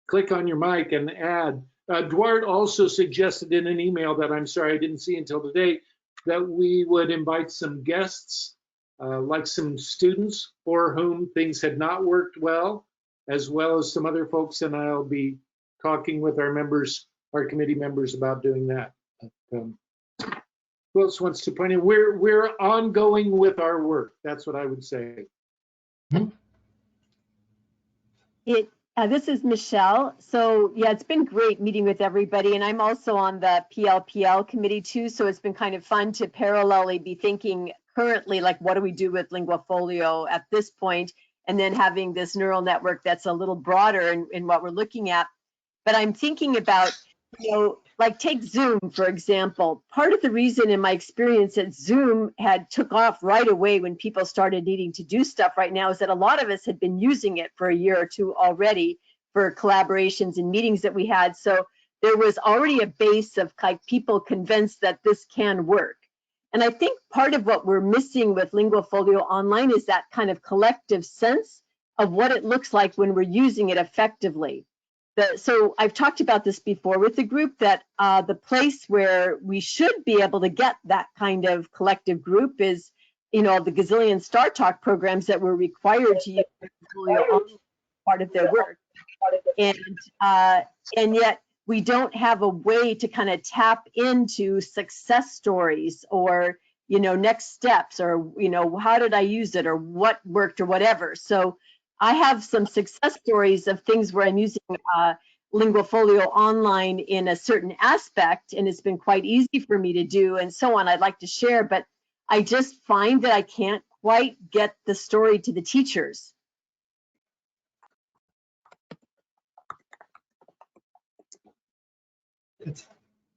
click on your mic and add. Duarte also suggested in an email that I'm sorry I didn't see until today that we would invite some guests, like some students for whom things had not worked well, as well as some other folks, and I'll be talking with our members, our committee members, about doing that. Who else wants to point in? We're ongoing with our work. That's what I would say. This is Michelle. So yeah, it's been great meeting with everybody, and I'm also on the PLPL committee too. So it's been kind of fun to parallelly be thinking currently, like, what do we do with LinguaFolio at this point, and then having this neural network that's a little broader in what we're looking at. But I'm thinking about, like take Zoom, for example. Part of the reason in my experience that Zoom took off right away when people started needing to do stuff right now is that a lot of us had been using it for a year or two already for collaborations and meetings that we had. So there was already a base of like people convinced that this can work. And I think part of what we're missing with LinguaFolio Online is that kind of collective sense of what it looks like when we're using it effectively. So I've talked about this before with the group, that the place where we should be able to get that kind of collective group is, the gazillion Star Talk programs that we're required to use part of their work. And yet we don't have a way to kind of tap into success stories or, next steps, or, how did I use it, or what worked, or whatever. So I have some success stories of things where I'm using LinguaFolio Online in a certain aspect, and it's been quite easy for me to do, and so on. I'd like to share, but I just find that I can't quite get the story to the teachers.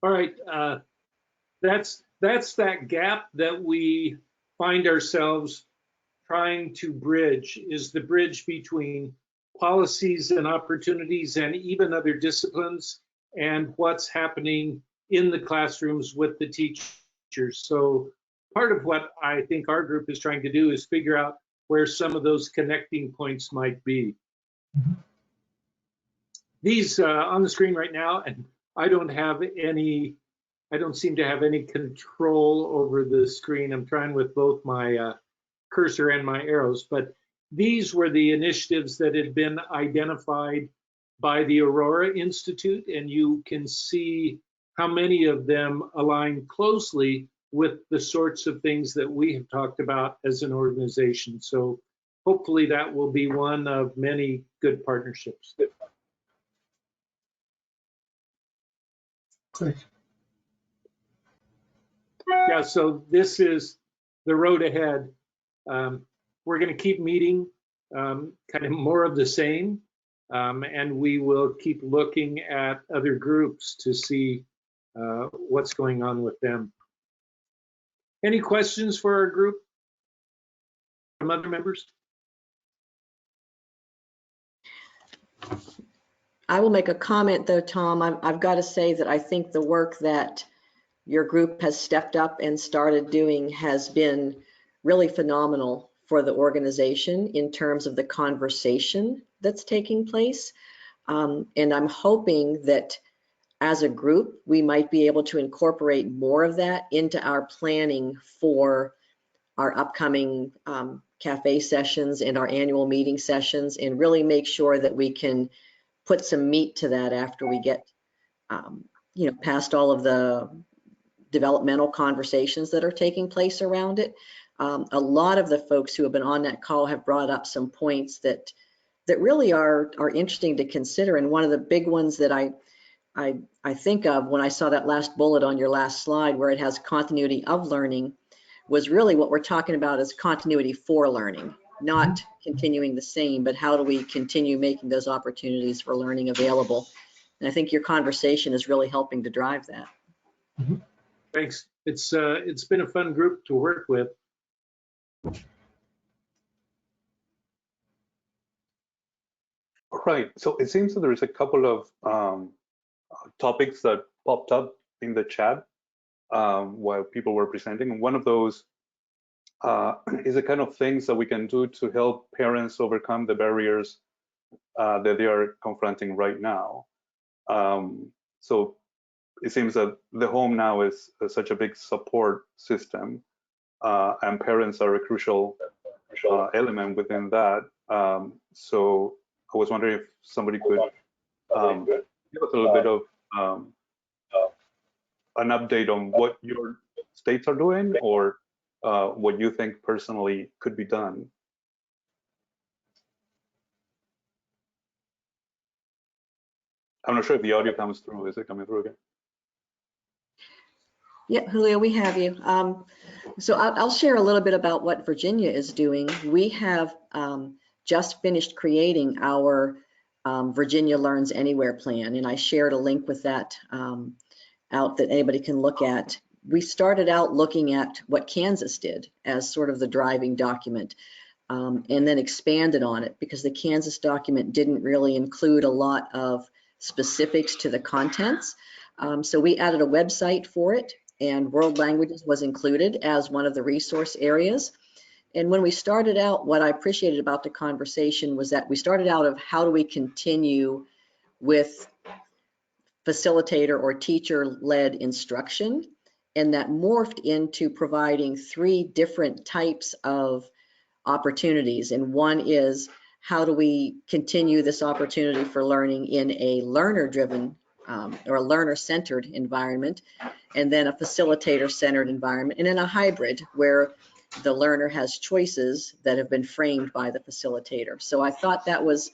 All right, that's that gap that we find ourselves trying to bridge, is the bridge between policies and opportunities and even other disciplines and what's happening in the classrooms with the teachers. So part of what I think our group is trying to do is figure out where some of those connecting points might be. These on the screen right now, and I don't seem to have any control over the screen. I'm trying with both my cursor and my arrows, but these were the initiatives that had been identified by the Aurora Institute, and you can see how many of them align closely with the sorts of things that we have talked about as an organization. So hopefully that will be one of many good partnerships. Yeah, so this is the road ahead. We're going to keep meeting, kind of more of the same, and we will keep looking at other groups to see what's going on with them. Any questions for our group from other members? I will make a comment though, Tom. I've got to say that I think the work that your group has stepped up and started doing has been really phenomenal for the organization in terms of the conversation that's taking place. And I'm hoping that as a group, we might be able to incorporate more of that into our planning for our upcoming cafe sessions and our annual meeting sessions, and really make sure that we can put some meat to that after we get past all of the developmental conversations that are taking place around it. A lot of the folks who have been on that call have brought up some points that really are interesting to consider. And one of the big ones that I think of when I saw that last bullet on your last slide where it has continuity of learning was really what we're talking about is continuity for learning, not continuing the same, but how do we continue making those opportunities for learning available? And I think your conversation is really helping to drive that. Thanks. It's been a fun group to work with. Right. So it seems that there is a couple of topics that popped up in the chat while people were presenting. And one of those is the kind of things that we can do to help parents overcome the barriers that they are confronting right now. So it seems that the home now is such a big support system, and parents are a crucial element within that. So I was wondering if somebody could give us a little bit of an update on what your states are doing, or what you think personally could be done. I'm not sure if the audio comes through. Is it coming through again? Yeah, Julio, we have you. So I'll share a little bit about what Virginia is doing. We have just finished creating our Virginia Learns Anywhere plan, and I shared a link with that out that anybody can look at. We started out looking at what Kansas did as sort of the driving document, and then expanded on it because the Kansas document didn't really include a lot of specifics to the contents. So we added a website for it, and world languages was included as one of the resource areas. And when we started out, what I appreciated about the conversation was that we started out of how do we continue with facilitator or teacher-led instruction, and that morphed into providing 3 different types of opportunities. And one is how do we continue this opportunity for learning in a learner-driven or a learner-centered environment, and then a facilitator-centered environment, and then a hybrid where the learner has choices that have been framed by the facilitator. So I thought that was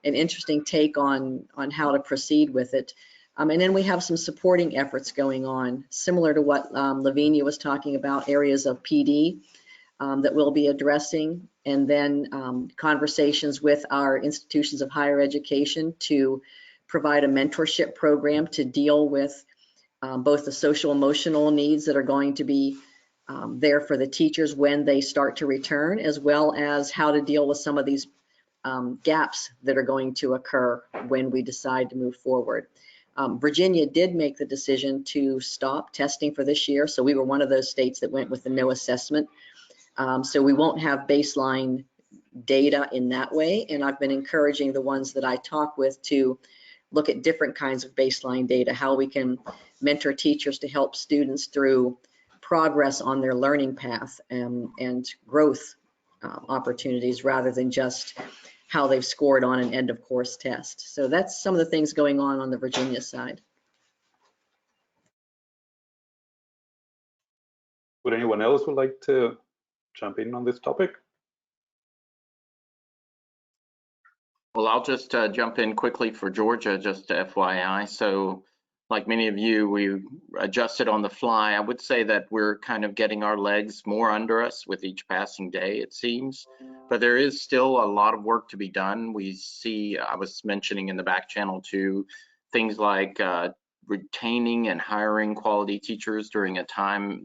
an interesting take on how to proceed with it. And then we have some supporting efforts going on, similar to what Lavinia was talking about, areas of PD that we'll be addressing, and then conversations with our institutions of higher education to provide a mentorship program to deal with both the social emotional needs that are going to be there for the teachers when they start to return, as well as how to deal with some of these gaps that are going to occur when we decide to move forward. Virginia did make the decision to stop testing for this year, so we were one of those states that went with the no assessment. So we won't have baseline data in that way, and I've been encouraging the ones that I talk with to look at different kinds of baseline data, how we can mentor teachers to help students through progress on their learning path and growth opportunities rather than just how they've scored on an end of course test. So that's some of the things going on the Virginia side. Would anyone else would like to jump in on this topic? Well, I'll just jump in quickly for Georgia, just to FYI. So like many of you, we adjusted on the fly. I would say that we're kind of getting our legs more under us with each passing day, it seems. But there is still a lot of work to be done. We see, I was mentioning in the back channel too, things like retaining and hiring quality teachers during a time,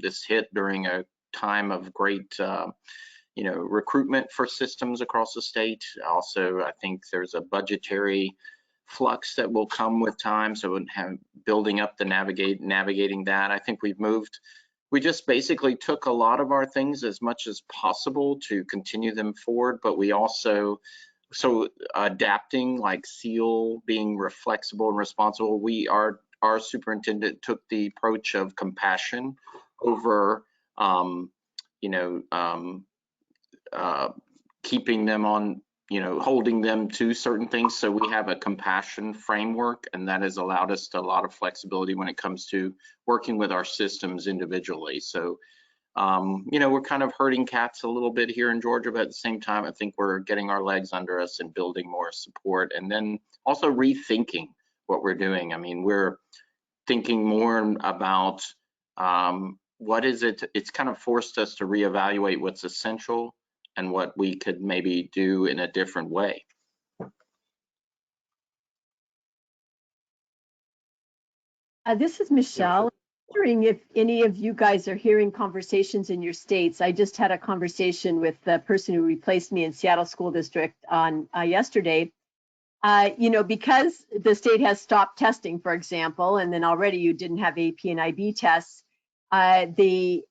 during a time of great recruitment for systems across the state. Also, I think there's a budgetary flux that will come with time, so building up the navigating that. I think we just basically took a lot of our things as much as possible to continue them forward, but we also, so adapting, like SEAL, being flexible and responsible, our superintendent took the approach of compassion over keeping them on, holding them to certain things. So we have a compassion framework, and that has allowed us a lot of flexibility when it comes to working with our systems individually. So, we're kind of herding cats a little bit here in Georgia, but at the same time, I think we're getting our legs under us and building more support, and then also rethinking what we're doing. I mean, we're thinking more about what is it? It's kind of forced us to reevaluate what's essential and what we could maybe do in a different way. This is Michelle. I'm wondering if any of you guys are hearing conversations in your states. I just had a conversation with the person who replaced me in Seattle School District on yesterday. Because the state has stopped testing, for example, and then already you didn't have AP and IB tests, the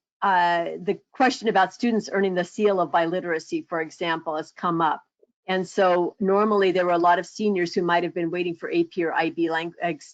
question about students earning the seal of biliteracy, for example, has come up. And so normally there were a lot of seniors who might have been waiting for AP or IB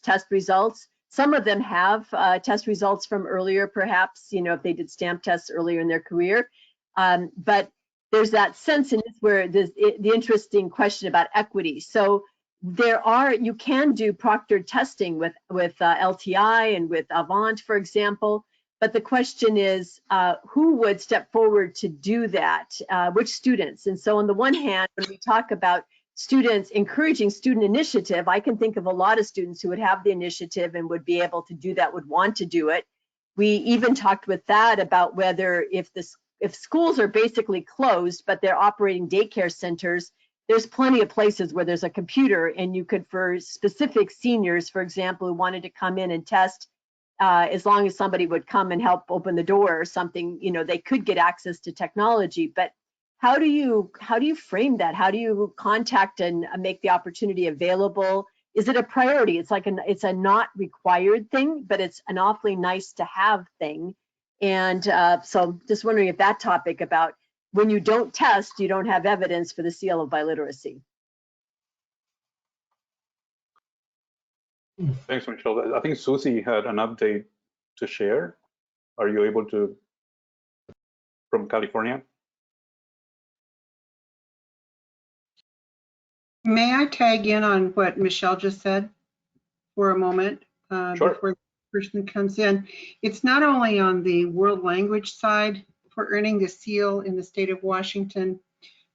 test results. Some of them have test results from earlier, perhaps, if they did stamp tests earlier in their career. But there's that sense in this where the interesting question about equity. So you can do proctored testing with LTI and with Avant, for example. But the question is, who would step forward to do that? Which students? And so on the one hand, when we talk about students encouraging student initiative, I can think of a lot of students who would have the initiative and would be able to do that, would want to do it. We even talked with that about whether if schools are basically closed, but they're operating daycare centers, there's plenty of places where there's a computer, and you could, for specific seniors, for example, who wanted to come in and test, as long as somebody would come and help open the door or something, they could get access to technology. But how do you frame that? How do you contact and make the opportunity available? Is it a priority? It's a not required thing, but it's an awfully nice to have thing. And so just wondering if that topic about when you don't test, you don't have evidence for the seal of biliteracy. Thanks, Michelle. I think Susie had an update to share. Are you able to, from California? May I tag in on what Michelle just said for a moment Sure. before the person comes in? It's not only on the world language side for earning the seal in the state of Washington.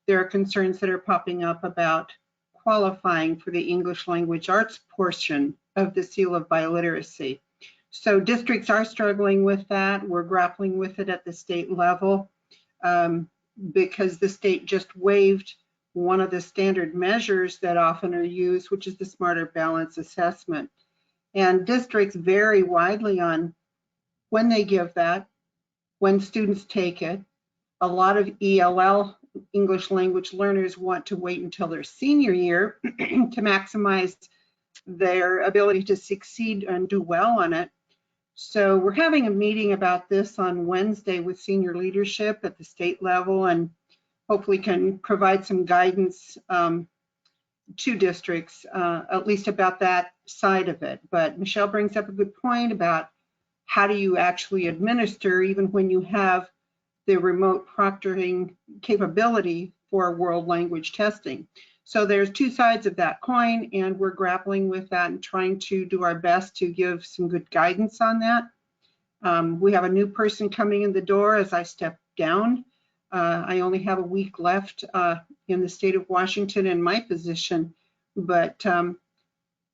There are concerns that are popping up about qualifying for the English language arts portion of the seal of biliteracy. So districts are struggling with that. We're grappling with it at the state level because the state just waived one of the standard measures that often are used, which is the Smarter Balance Assessment. And districts vary widely on when they give that, when students take it. A lot of ELL, English language learners, want to wait until their senior year to maximize their ability to succeed and do well on it. So we're having a meeting about this on Wednesday with senior leadership at the state level, and hopefully can provide some guidance to districts, at least about that side of it. But Michelle brings up a good point about how do you actually administer, even when you have the remote proctoring capability for world language testing. So there's two sides of that coin, and we're grappling with that and trying to do our best to give some good guidance on that. We have a new person coming in the door as I step down. I only have a week left in the state of Washington in my position, but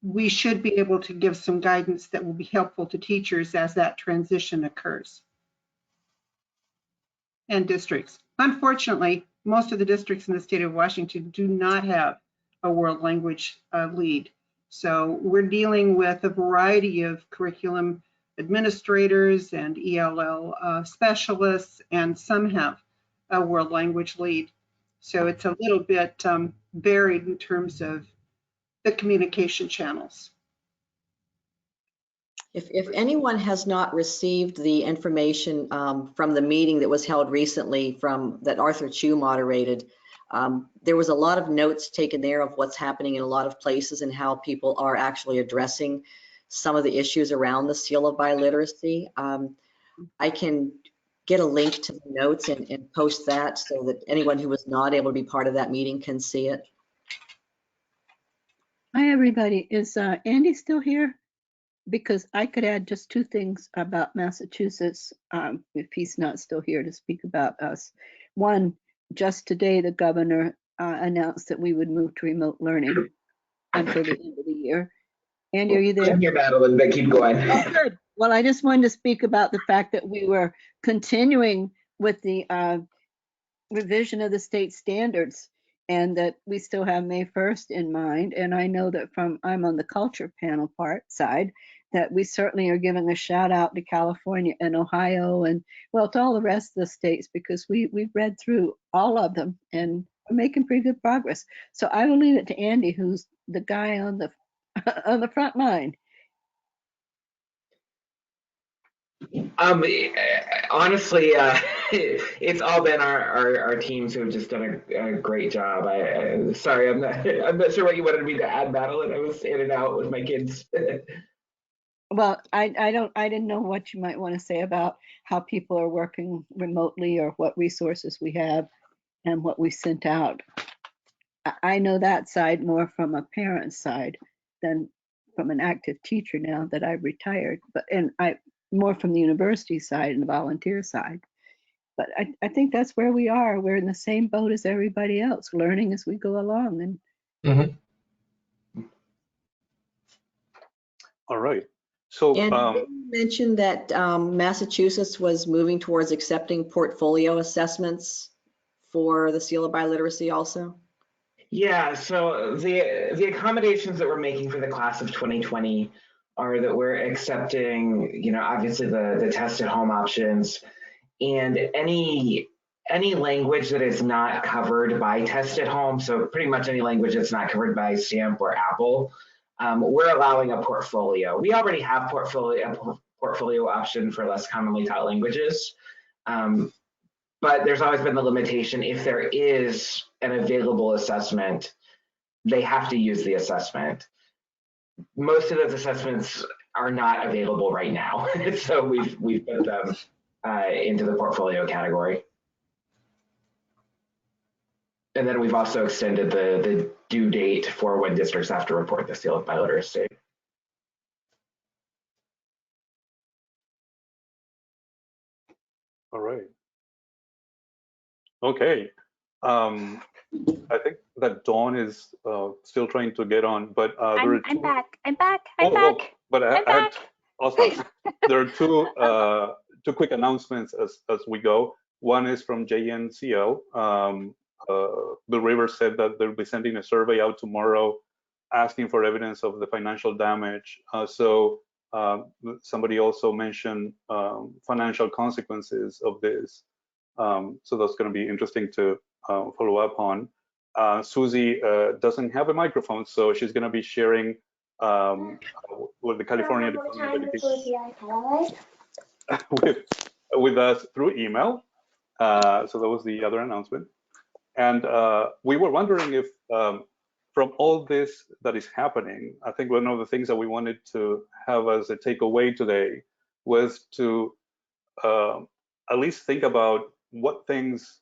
we should be able to give some guidance that will be helpful to teachers as that transition occurs. And districts. Unfortunately, most of the districts in the state of Washington do not have a world language lead. So we're dealing with a variety of curriculum administrators and ELL specialists, and some have a world language lead. So it's a little bit varied in terms of the communication channels. If anyone has not received the information from the meeting that was held recently that Arthur Chu moderated, there was a lot of notes taken there of what's happening in a lot of places and how people are actually addressing some of the issues around the seal of biliteracy. I can get a link to the notes and post that so that anyone who was not able to be part of that meeting can see it. Hi, everybody. Is Andy still here? Because I could add just two things about Massachusetts if he's not still here to speak about us. One, just today, the governor announced that we would move to remote learning until the end of the year. Andy, are you there? I'm here, Madeline, but keep going. Oh, good. Well, I just wanted to speak about the fact that we were continuing with the revision of the state standards, and that we still have May 1st in mind. And I know that I'm on the culture panel side, that we certainly are giving a shout out to California and Ohio and, well, to all the rest of the states, because we've read through all of them and we're making pretty good progress. So I will leave it to Andy, who's the guy on the on the front line. Honestly, it's all been our teams who have just done a great job. Sorry, I'm not sure what you wanted me to add, Madeline. I was in and out with my kids. Well, I didn't know what you might want to say about how people are working remotely or what resources we have and what we sent out. I know that side more from a parent's side than from an active teacher now that I've retired, and I more from the university side and the volunteer side. But I think that's where we are. We're in the same boat as everybody else, learning as we go along. And All right. So and you mentioned that Massachusetts was moving towards accepting portfolio assessments for the seal of biliteracy also. Yeah, so the accommodations that we're making for the class of 2020 are that we're accepting, obviously the test at home options, and any language that is not covered by test at home. So pretty much any language that's not covered by STAMP or Apple, we're allowing a portfolio. We already have a portfolio option for less commonly taught languages. But there's always been the limitation, if there is an available assessment, they have to use the assessment. Most of those assessments are not available right now. So we've put them into the portfolio category. And then we've also extended the due date for when districts have to report the seal of biliteracy. all right. Okay. I think that Dawn is still trying to get on, but I'm back. I'm back. But I'm back. Also, there are two quick announcements as we go. One is from JNCL. Bill Rivers said that they'll be sending a survey out tomorrow asking for evidence of the financial damage. Somebody also mentioned financial consequences of this. So that's going to be interesting to follow up on. Susie doesn't have a microphone, so she's going to be sharing with the California Department of Education with us through email. So that was the other announcement. And we were wondering if from all this that is happening, I think one of the things that we wanted to have as a takeaway today was to at least think about what things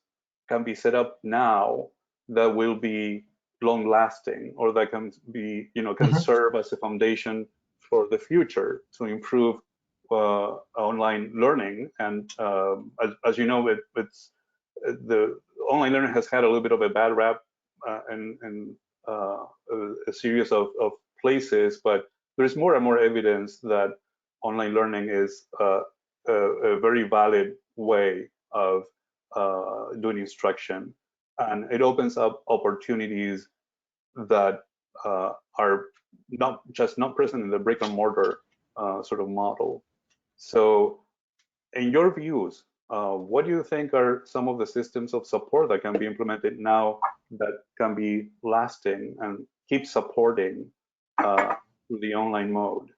can be set up now that will be long lasting, or that can be, can serve as a foundation for the future to improve online learning. And as you know, it's the online learning has had a little bit of a bad rap in a series of places, but there's more and more evidence that online learning is a very valid way of doing instruction, and it opens up opportunities that are not present in the brick and mortar sort of model. So in your views, what do you think are some of the systems of support that can be implemented now that can be lasting and keep supporting the online mode?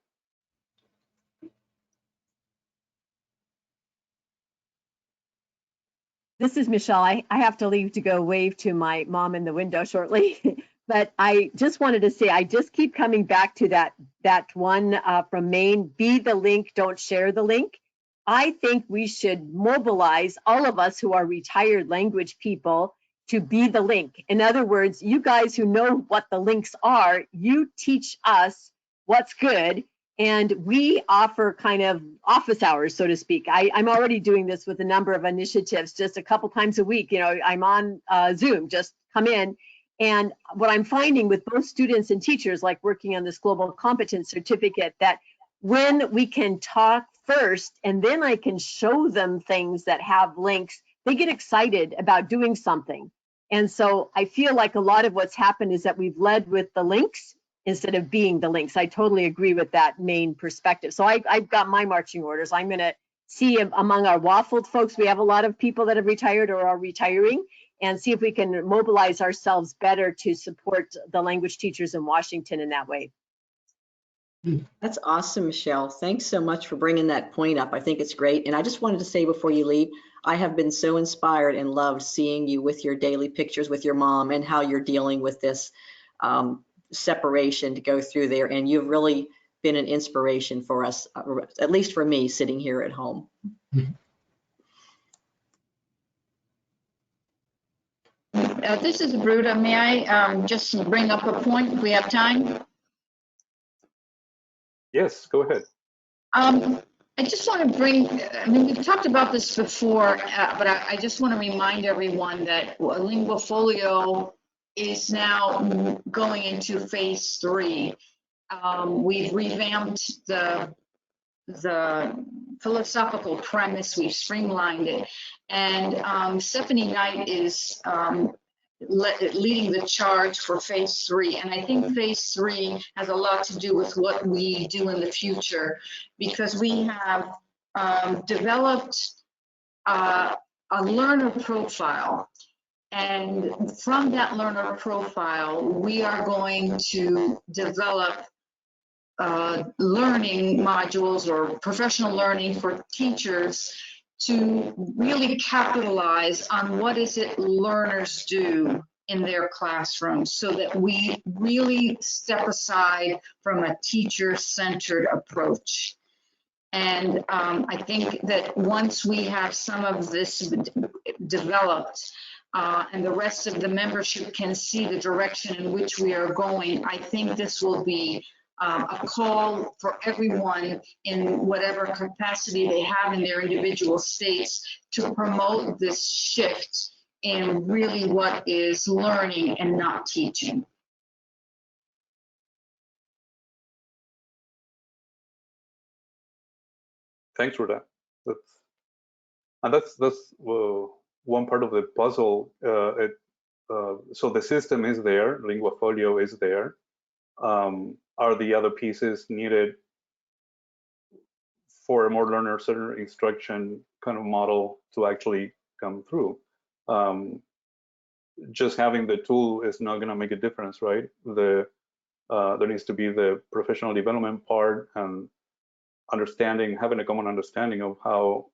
This is Michelle. I have to leave to go wave to my mom in the window shortly. But I just wanted to say, I just keep coming back to that one from Maine, be the link, don't share the link. I think we should mobilize all of us who are retired language people to be the link. In other words, you guys who know what the links are, you teach us what's good, and we offer kind of office hours, so to speak. I'm already doing this with a number of initiatives, just a couple times a week. I'm on Zoom, just come in. And what I'm finding with both students and teachers, like working on this global competence certificate, that when we can talk first and then I can show them things that have links, they get excited about doing something. And so I feel like a lot of what's happened is that we've led with the links instead of being the links. I totally agree with that main perspective. So I've got my marching orders. I'm going to see among our waffled folks, we have a lot of people that have retired or are retiring, and see if we can mobilize ourselves better to support the language teachers in Washington in that way. That's awesome, Michelle. Thanks so much for bringing that point up. I think it's great. And I just wanted to say before you leave, I have been so inspired and loved seeing you with your daily pictures with your mom and how you're dealing with this separation to go through there. And you've really been an inspiration for us, at least for me, sitting here at home. This is Bruda. May I just bring up a point if we have time? Yes, go ahead. I just want to bring, we've talked about this before, but I just want to remind everyone that Linguafolio is now going into phase 3. We've revamped the philosophical premise, we've streamlined it, and Stephanie Knight is leading the charge for phase 3. And I think phase 3 has a lot to do with what we do in the future, because we have developed a learner profile. And from that learner profile, we are going to develop learning modules or professional learning for teachers to really capitalize on what is it learners do in their classrooms, so that we really step aside from a teacher-centered approach. And I think that once we have some of this developed, and the rest of the membership can see the direction in which we are going, I think this will be a call for everyone in whatever capacity they have in their individual states to promote this shift in really what is learning and not teaching. Thanks for that. That's one part of the puzzle. So the system is there, Linguafolio is there. Are the other pieces needed for a more learner-centered instruction kind of model to actually come through? Just having the tool is not going to make a difference, right? There needs to be the professional development part and having a common understanding of how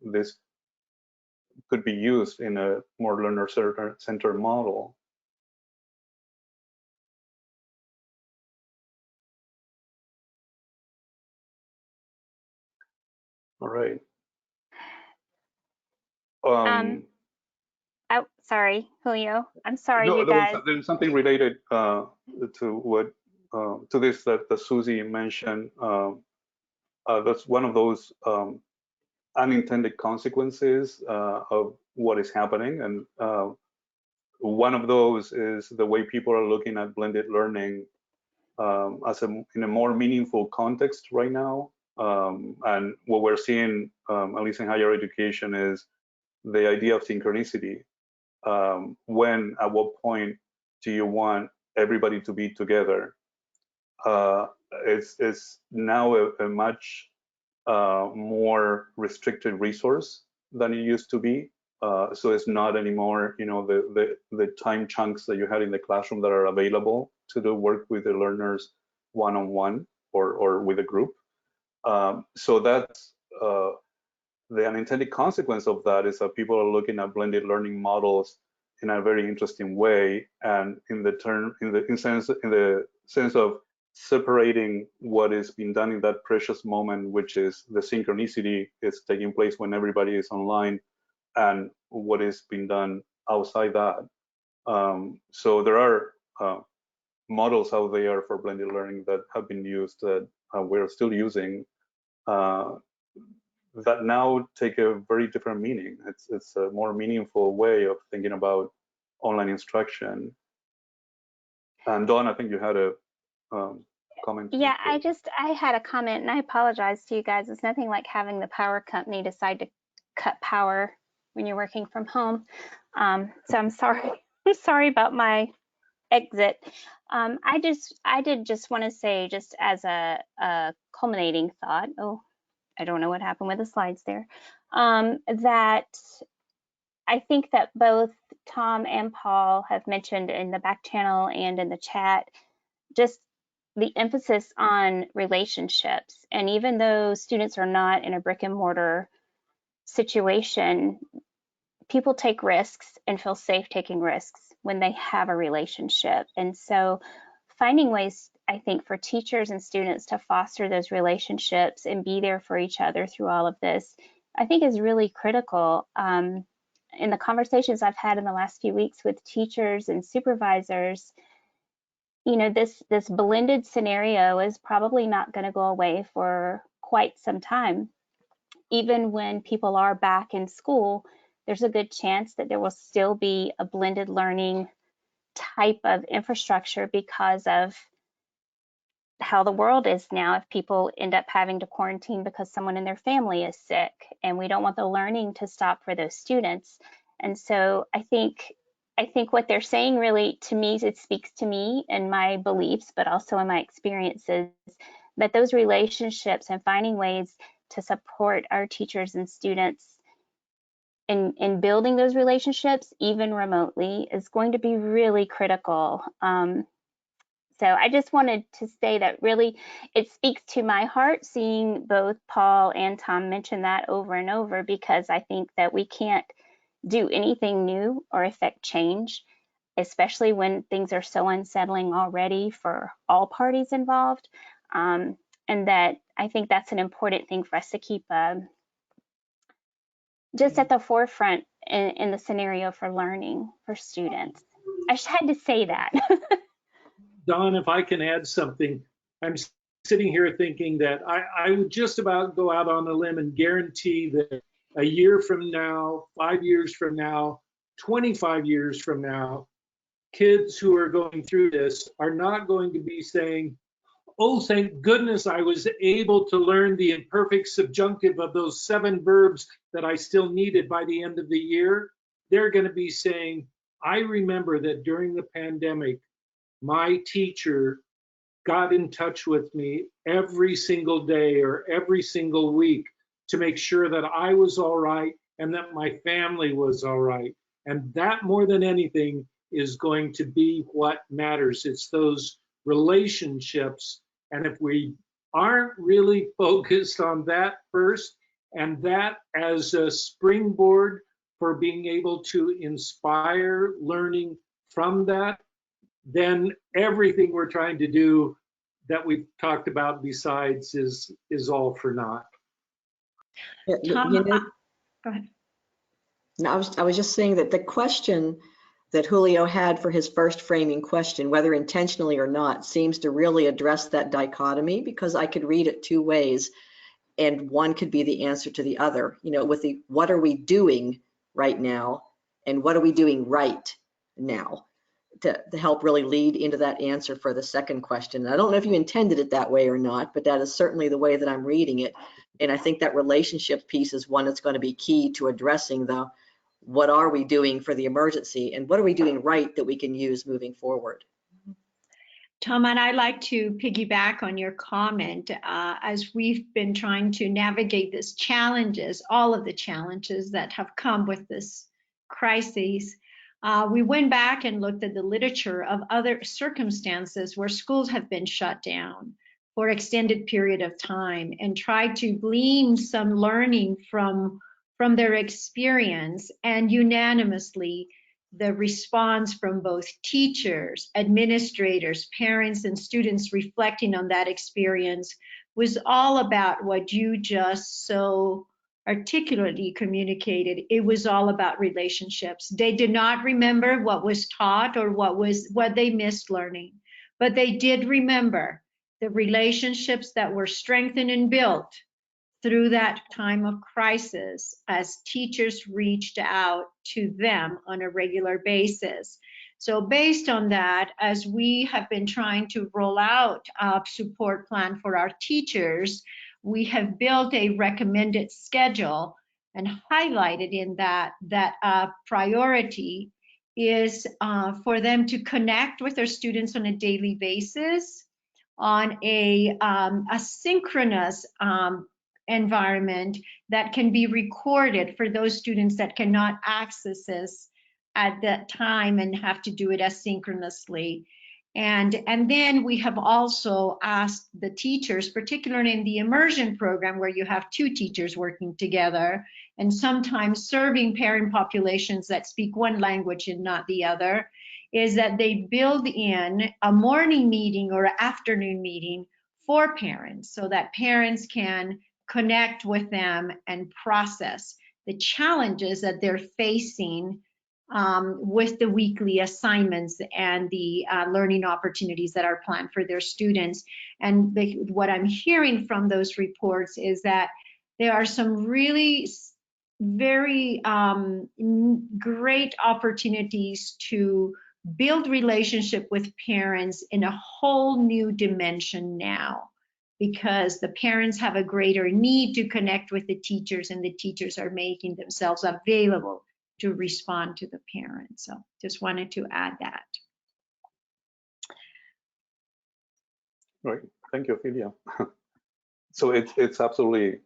this could be used in a more learner-centered model. All right. Oh, sorry, Julio. I'm sorry, no, you guys. there's something related to what to this that Susie mentioned. That's one of those unintended consequences of what is happening, and one of those is the way people are looking at blended learning in a more meaningful context right now. And what we're seeing, at least in higher education, is the idea of synchronicity. When, at what point do you want everybody to be together? It's now a much more restricted resource than it used to be. So it's not anymore, the time chunks that you had in the classroom that are available to do work with the learners one-on-one or with a group. So that's the unintended consequence of that is that people are looking at blended learning models in a very interesting way, and in the sense of separating what is being done in that precious moment, which is the synchronicity is taking place when everybody is online, and what is being done outside that. So there are models out there for blended learning that have been used that we're still using that now take a very different meaning. It's a more meaningful way of thinking about online instruction. And Dawn, I think you had a comment. Yeah, I had a comment, and I apologize to you guys. It's nothing like having the power company decide to cut power when you're working from home. So I'm sorry. I'm sorry about my exit. I did just want to say, just as a culminating thought. Oh, I don't know what happened with the slides there. That I think that both Tom and Paul have mentioned in the back channel and in the chat, just the emphasis on relationships. And even though students are not in a brick and mortar situation, people take risks and feel safe taking risks when they have a relationship. And so finding ways, I think, for teachers and students to foster those relationships and be there for each other through all of this, I think is really critical. In the conversations I've had in the last few weeks with teachers and supervisors, this blended scenario is probably not going to go away for quite some time. Even when people are back in school, there's a good chance that there will still be a blended learning type of infrastructure because of how the world is now. If people end up having to quarantine because someone in their family is sick, and we don't want the learning to stop for those students. And so I think what they're saying really, to me, it speaks to me and my beliefs, but also in my experiences, that those relationships and finding ways to support our teachers and students in building those relationships, even remotely, is going to be really critical. So I just wanted to say that really it speaks to my heart seeing both Paul and Tom mention that over and over, because I think that we can't do anything new or affect change, especially when things are so unsettling already for all parties involved. And that I think that's an important thing for us to keep just at the forefront in the scenario for learning for students. I just had to say that. Don, if I can add something, I'm sitting here thinking that I would just about go out on a limb and guarantee that a year from now, 5 years from now, 25 years from now, kids who are going through this are not going to be saying, oh, thank goodness I was able to learn the imperfect subjunctive of those 7 verbs that I still needed by the end of the year. They're going to be saying, I remember that during the pandemic, my teacher got in touch with me every single day or every single week to make sure that I was all right and that my family was all right. And that, more than anything, is going to be what matters. It's those relationships. And if we aren't really focused on that first, and that as a springboard for being able to inspire learning from that, then everything we're trying to do that we've talked about besides is all for naught. Tom, go ahead. No, I was just saying that the question that Julio had for his first framing question, whether intentionally or not, seems to really address that dichotomy, because I could read it two ways and one could be the answer to the other. You know, with the what are we doing right now and what are we doing right now, to help really lead into that answer for the second question. I don't know if you intended it that way or not, but that is certainly the way that I'm reading it. And I think that relationship piece is one that's going to be key to addressing the what are we doing for the emergency and what are we doing right that we can use moving forward. Tom, and I'd like to piggyback on your comment. As we've been trying to navigate these challenges, all of the challenges that have come with this crisis, we went back and looked at the literature of other circumstances where schools have been shut down for extended period of time and tried to glean some learning from their experience, and unanimously the response from both teachers, administrators, parents, and students reflecting on that experience was all about what you just so articulately communicated. It was all about relationships. They did not remember what was taught or what they missed learning, but they did remember the relationships that were strengthened and built through that time of crisis as teachers reached out to them on a regular basis. So based on that, as we have been trying to roll out a support plan for our teachers, we have built a recommended schedule and highlighted in that priority is for them to connect with their students on a daily basis on a asynchronous environment that can be recorded for those students that cannot access this at that time and have to do it asynchronously. And then we have also asked the teachers, particularly in the immersion program where you have two teachers working together and sometimes serving parent populations that speak one language and not the other, is that they build in a morning meeting or afternoon meeting for parents so that parents can connect with them and process the challenges that they're facing with the weekly assignments and the learning opportunities that are planned for their students. And what I'm hearing from those reports is that there are some really very great opportunities to build relationship with parents in a whole new dimension now, because the parents have a greater need to connect with the teachers and the teachers are making themselves available to respond to the parents. So just wanted to add that. Right, thank you, Ophelia. So it's absolutely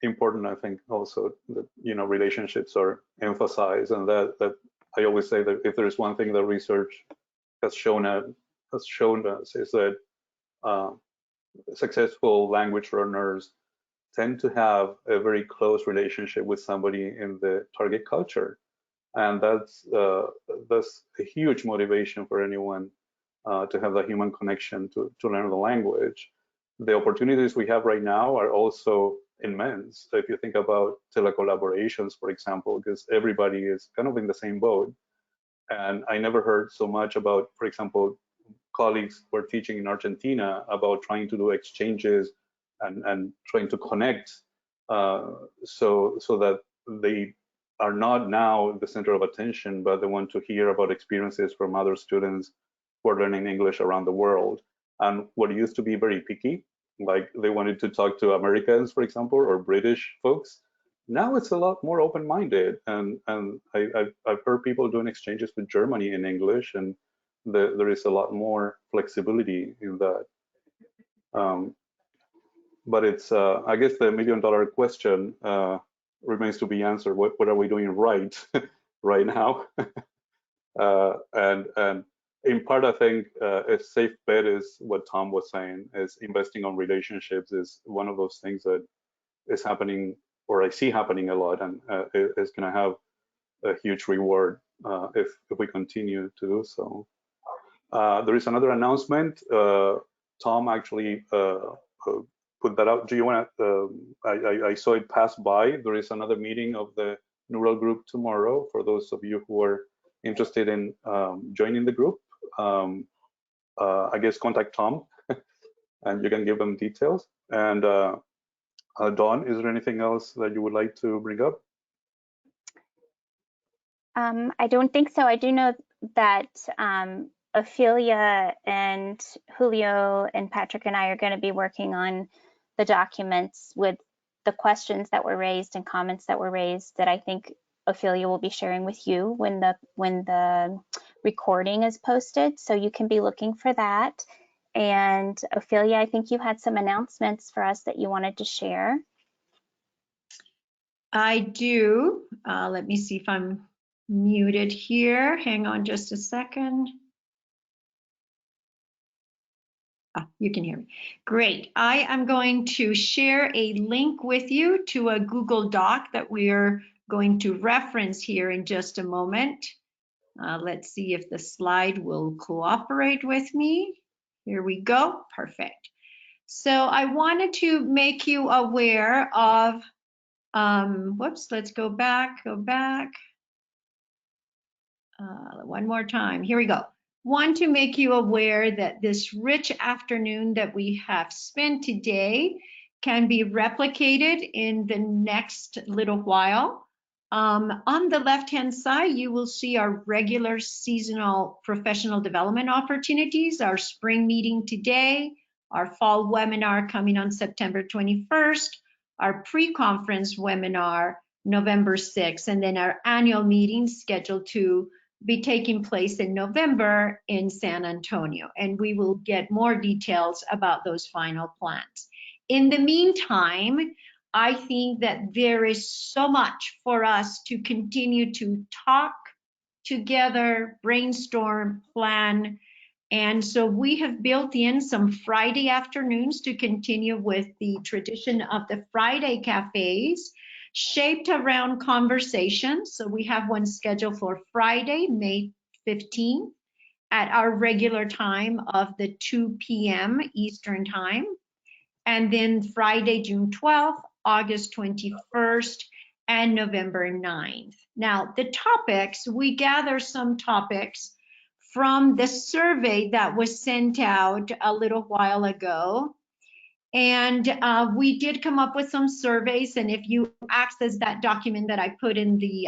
important, I think, also that, you know, relationships are emphasized, and that I always say that if there's one thing that research has shown us is that successful language learners tend to have a very close relationship with somebody in the target culture, and that's a huge motivation for anyone to have that human connection to learn the language. The opportunities we have right now are also immense. So if you think about telecollaborations, for example, because everybody is kind of in the same boat, and I never heard so much about, for example, colleagues who are teaching in Argentina about trying to do exchanges and trying to connect so that they are not now the center of attention, but they want to hear about experiences from other students who are learning English around the world. And what used to be very picky, like they wanted to talk to Americans, for example, or British folks, now it's a lot more open-minded. And I've heard people doing exchanges with Germany in English, and there is a lot more flexibility in that. But it's, I guess the million-dollar question remains to be answered. What are we doing right right now? And in part, I think a safe bet is what Tom was saying, is investing on relationships is one of those things that is happening, or I see happening a lot, and is going to have a huge reward if we continue to do so. There is another announcement. Tom actually put that out. Do you want to? I saw it pass by. There is another meeting of the Neural group tomorrow for those of you who are interested in joining the group. I guess contact Tom and you can give them details. And Dawn, is there anything else that you would like to bring up? I don't think so. I do know that Ophelia and Julio and Patrick and I are going to be working on the documents with the questions that were raised and comments that were raised that I think Ophelia will be sharing with you when the recording is posted. So you can be looking for that. And Ophelia, I think you had some announcements for us that you wanted to share. I do. Let me see if I'm muted here. Hang on just a second. You can hear me. Great. I am going to share a link with you to a Google Doc that we are going to reference here in just a moment. Let's see if the slide will cooperate with me. Here we go. Perfect. So I wanted to make you aware of, whoops, let's go back. One more time. Here we go. Want to make you aware that this rich afternoon that we have spent today can be replicated in the next little while. On the left-hand side, you will see our regular seasonal professional development opportunities, our spring meeting today, our fall webinar coming on September 21st, our pre-conference webinar November 6th, and then our annual meeting scheduled to be taking place in November in San Antonio, and we will get more details about those final plans. In the meantime, I think that there is so much for us to continue to talk together, brainstorm, plan, and so we have built in some Friday afternoons to continue with the tradition of the Friday cafes, shaped around conversations. So we have one scheduled for Friday, May 15th at our regular time of the 2 p.m. Eastern time. And then Friday, June 12th, August 21st, and November 9th. Now, the topics, we gather some topics from the survey that was sent out a little while ago. And we did come up with some surveys, and if you access that document that I put in the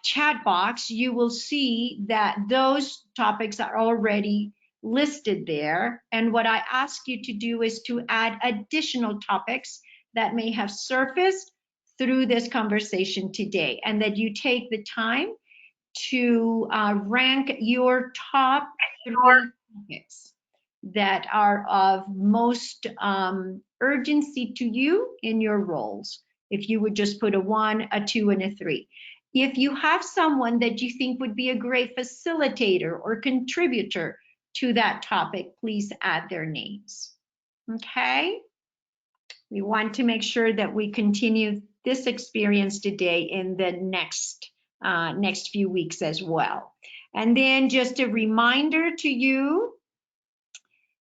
chat box, you will see that those topics are already listed there. And what I ask you to do is to add additional topics that may have surfaced through this conversation today, and that you take the time to rank your top 3 topics that are of most urgency to you in your roles. If you would just put a 1, a 2, and a 3. If you have someone that you think would be a great facilitator or contributor to that topic, please add their names. Okay? We want to make sure that we continue this experience today in the next few weeks as well. And then just a reminder to you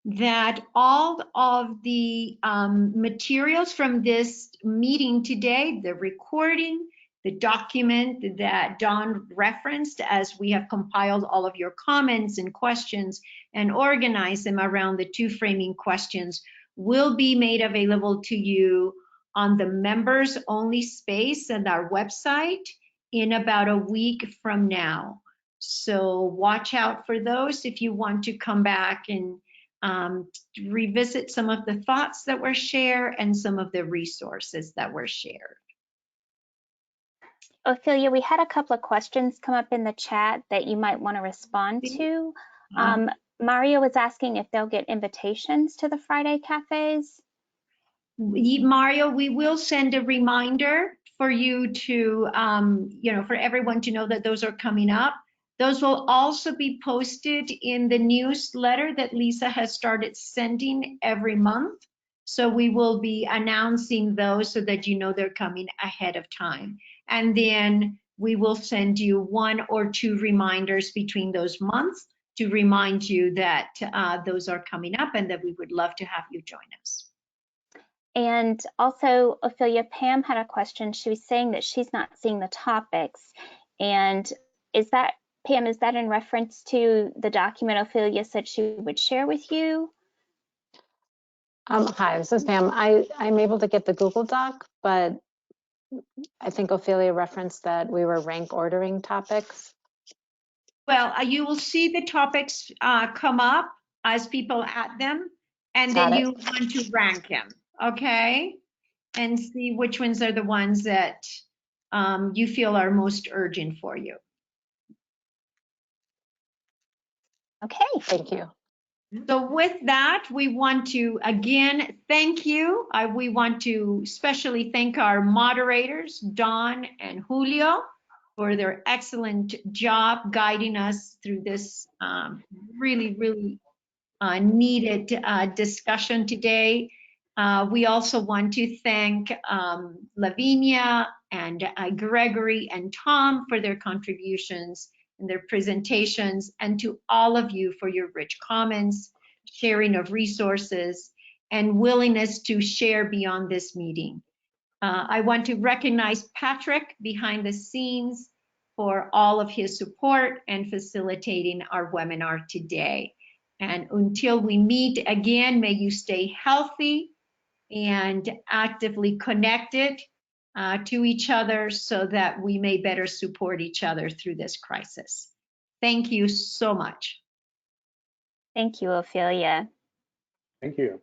that all of the materials from this meeting today, the recording, the document that Dawn referenced as we have compiled all of your comments and questions and organized them around the 2 framing questions, will be made available to you on the members only space and our website in about a week from now. So watch out for those if you want to come back and revisit some of the thoughts that were shared and some of the resources that were shared. Ophelia, we had a couple of questions come up in the chat that you might want to respond to. Mario was asking if they'll get invitations to the Friday cafes. Mario, we will send a reminder for you to, for everyone to know that those are coming up. Those will also be posted in the newsletter that Lisa has started sending every month. So we will be announcing those so that you know they're coming ahead of time. And then we will send you 1 or 2 reminders between those months to remind you that those are coming up and that we would love to have you join us. And also, Ophelia, Pam had a question. She was saying that she's not seeing the topics. And is that, Pam, is that in reference to the document Ophelia said she would share with you? Hi, this is Pam. I'm able to get the Google Doc, but I think Ophelia referenced that we were rank ordering topics. Well, you will see the topics come up as people add them, and Got then it. you want to rank them, okay? And see which ones are the ones that you feel are most urgent for you. Okay. Thank you. So with that, we want to again thank you. We want to especially thank our moderators, Dawn and Julio, for their excellent job guiding us through this really needed discussion today. We also want to thank Lavinia and Gregory and Tom for their contributions and their presentations, and to all of you for your rich comments, sharing of resources, and willingness to share beyond this meeting. I want to recognize Patrick behind the scenes for all of his support and facilitating our webinar today. And until we meet again, may you stay healthy and actively connected to each other so that we may better support each other through this crisis. Thank you so much. Thank you, Ophelia. Thank you.